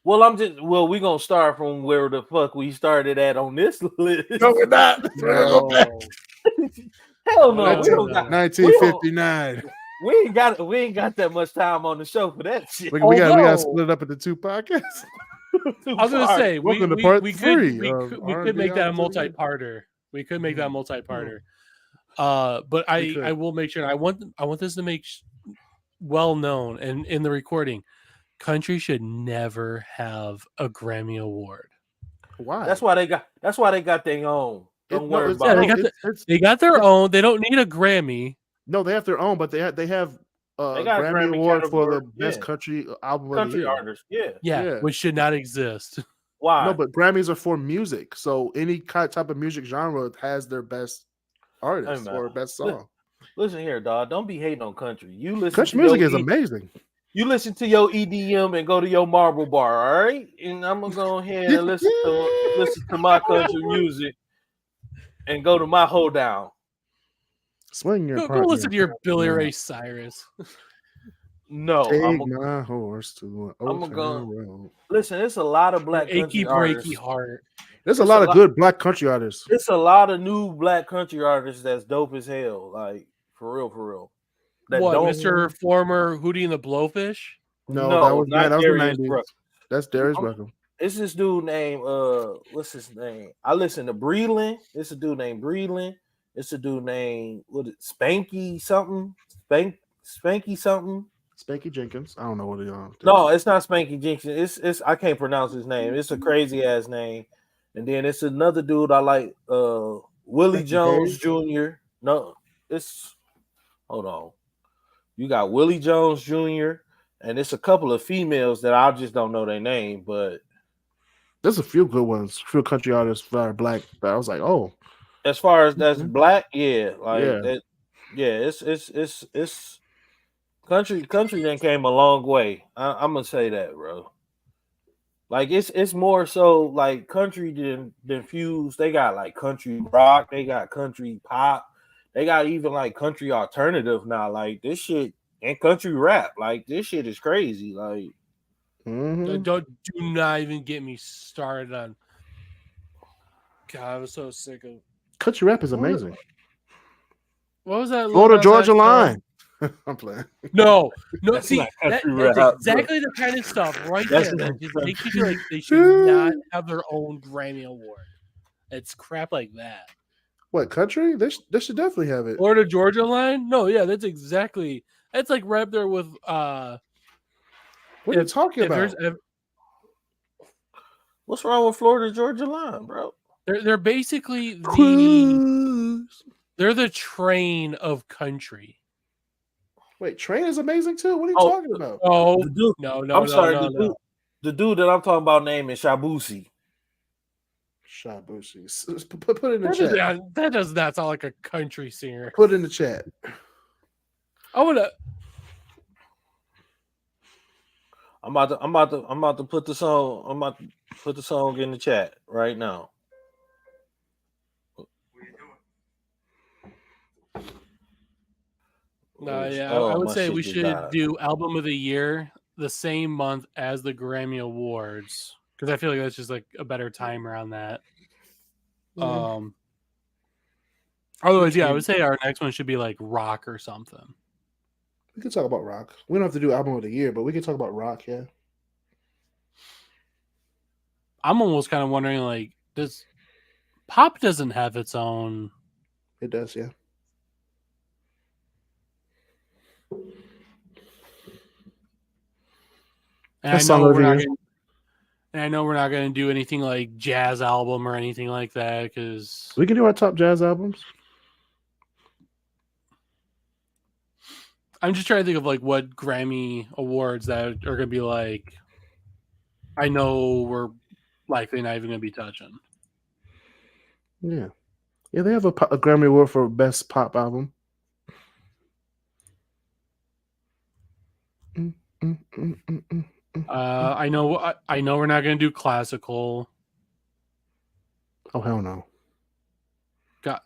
we're gonna start from where the fuck we started at on this list. No, we're not. No. Hell no. 1959. We ain't got that much time on the show for that shit. We gotta split it up into 2 podcasts. I was gonna say we could make that a multi-parter. We could make that a multi-parter. But I will make sure. I want this to make well known and in the recording. Country should never have a Grammy award. Why? That's why they got their own. Don't worry about it. They got their own. They don't need a Grammy. No, they have their own, but they have they got Grammy award for the best country album of the year. Artist. Yeah, which should not exist. Why? No, but Grammys are for music. So any type of music genre has their best artist or best song. Listen here, dog. Don't be hating on country. You listen. Country music is amazing. You listen to your EDM and go to your Marble Bar, all right? And I'm gonna go ahead and listen to my country music and go to my hoedown. Swing your go listen to your Billy Ray Cyrus. No, I'm my horse to I'm gonna go. Listen, it's a lot of black achy breaky heart. There's a lot of good black country artists. It's a lot of new black country artists that's dope as hell. Like for real. What, Mr. Former Hootie and the Blowfish? No, that was the 90s. That's Darius Rucker. It's this dude named what's his name? I listen to Breedlin. It's a dude named Breedlin. It's a dude named Spanky something. Spanky something. Spanky Jenkins. I don't know what he on. No, it's not Spanky Jenkins. It's I can't pronounce his name. It's a crazy ass name. And then it's another dude I like, Willie Jones Jr. No, hold on. You got Willie Jones Jr. and it's a couple of females that I just don't know their name, but there's a few good ones, a few country artists that are black. But I was like, oh, as far as that's black, it's country then came a long way. I'm gonna say that, bro. Like it's more so like country than fuse. They got like country rock, they got country pop, they got even like country alternative now. Like this shit and country rap. Like this shit is crazy. Like do not even get me started on. God, I was so sick of country rap is amazing. What was that? Florida Georgia Line. I'm playing. No. See, that's exactly the kind of stuff right there that just makes you feel like they should not have their own Grammy award. It's crap like that. What country? They should definitely have it. Florida Georgia Line? No, yeah, that's exactly. It's like right up there with. What are you talking about? What's wrong with Florida Georgia Line, bro? They're basically they're the Train of country. Wait, Train is amazing too. What are you talking about? Oh, no. I'm sorry. The dude that I'm talking about name is Shabusi. Shabusi. Put it in the chat. That does not sound like a country singer. Put it in the chat. I'm about to put the song. I'm about to put the song in the chat right now. I would say we should do album of the year the same month as the Grammy Awards because I feel like that's just like a better time around that. Otherwise, I would say our next one should be like rock or something. We could talk about rock. We don't have to do album of the year, but we could talk about rock. Yeah. I'm almost kind of wondering, like, does pop doesn't have its own? It does, yeah. And I know we're not going to do anything like jazz album or anything like that because we can do our top jazz albums. I'm just trying to think of like what Grammy awards that are going to be like. I know we're likely not even going to be touching. Yeah, they have a Grammy award for best pop album. I know we're not going to do classical. Oh hell no. God,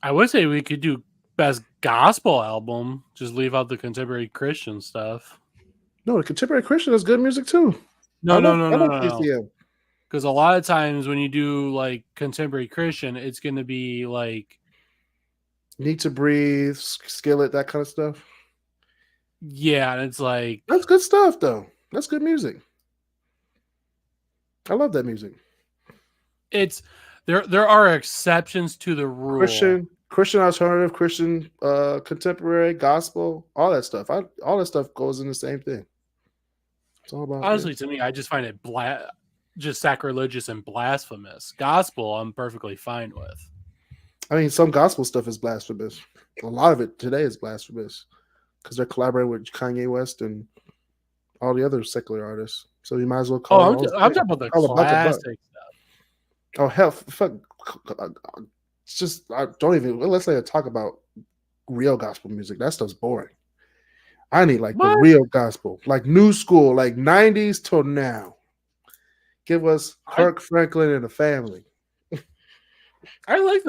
I would say we could do best gospel album. Just leave out the contemporary Christian stuff. No, the contemporary Christian is good music too. No. Because a lot of times when you do like contemporary Christian, it's going to be like Need to Breathe, Skillet, that kind of stuff. Yeah, and it's like that's good stuff though. That's good music. I love that music. It's there are exceptions to the rule. Christian alternative, Christian contemporary, gospel, all that stuff. All that stuff goes in the same thing. It's all about honestly to me, I just find it just sacrilegious and blasphemous. Gospel, I'm perfectly fine with. I mean, some gospel stuff is blasphemous. A lot of it today is blasphemous because they're collaborating with Kanye West and all the other secular artists. So you might as well call. I'm talking about the classic stuff. Oh hell, fuck! It's just I don't even. Let's say talk about real gospel music. That stuff's boring. I need like the real gospel, like new school, like 90s till now. Give us Kirk Franklin and the Family. I like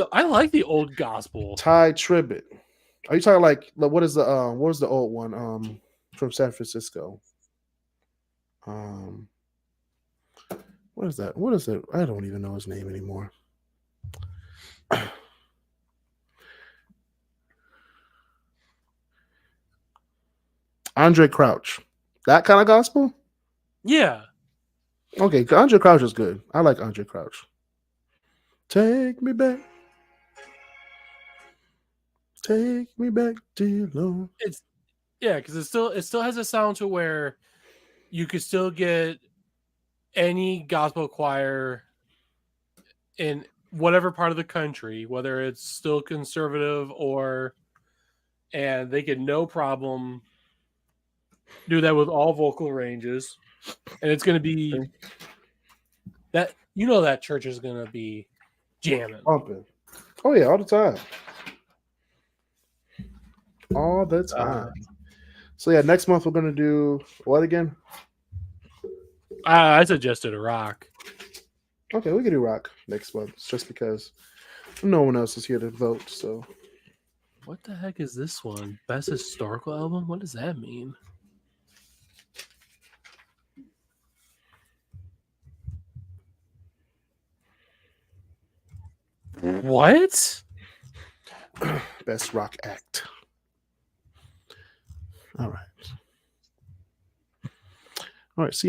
the old gospel. Ty Tribbett. Are you talking like what was the old one from San Francisco? What is that? What is it? I don't even know his name anymore. Andre Crouch. That kind of gospel? Yeah. Okay, Andre Crouch is good. I like Andre Crouch. Take me back. Take me back, dear Lord. Because it still has a sound to where you could still get any gospel choir in whatever part of the country, whether it's still conservative and they can no problem do that with all vocal ranges. And it's going to be that, that church is going to be jamming. Pumping. Oh yeah, all the time. All the time. So yeah, next month we're going to do what again? I suggested a rock. Okay, we can do rock next month, just because no one else is here to vote. So, what the heck is this one? Best historical album? What does that mean? What? Best rock act. All right. See y'all.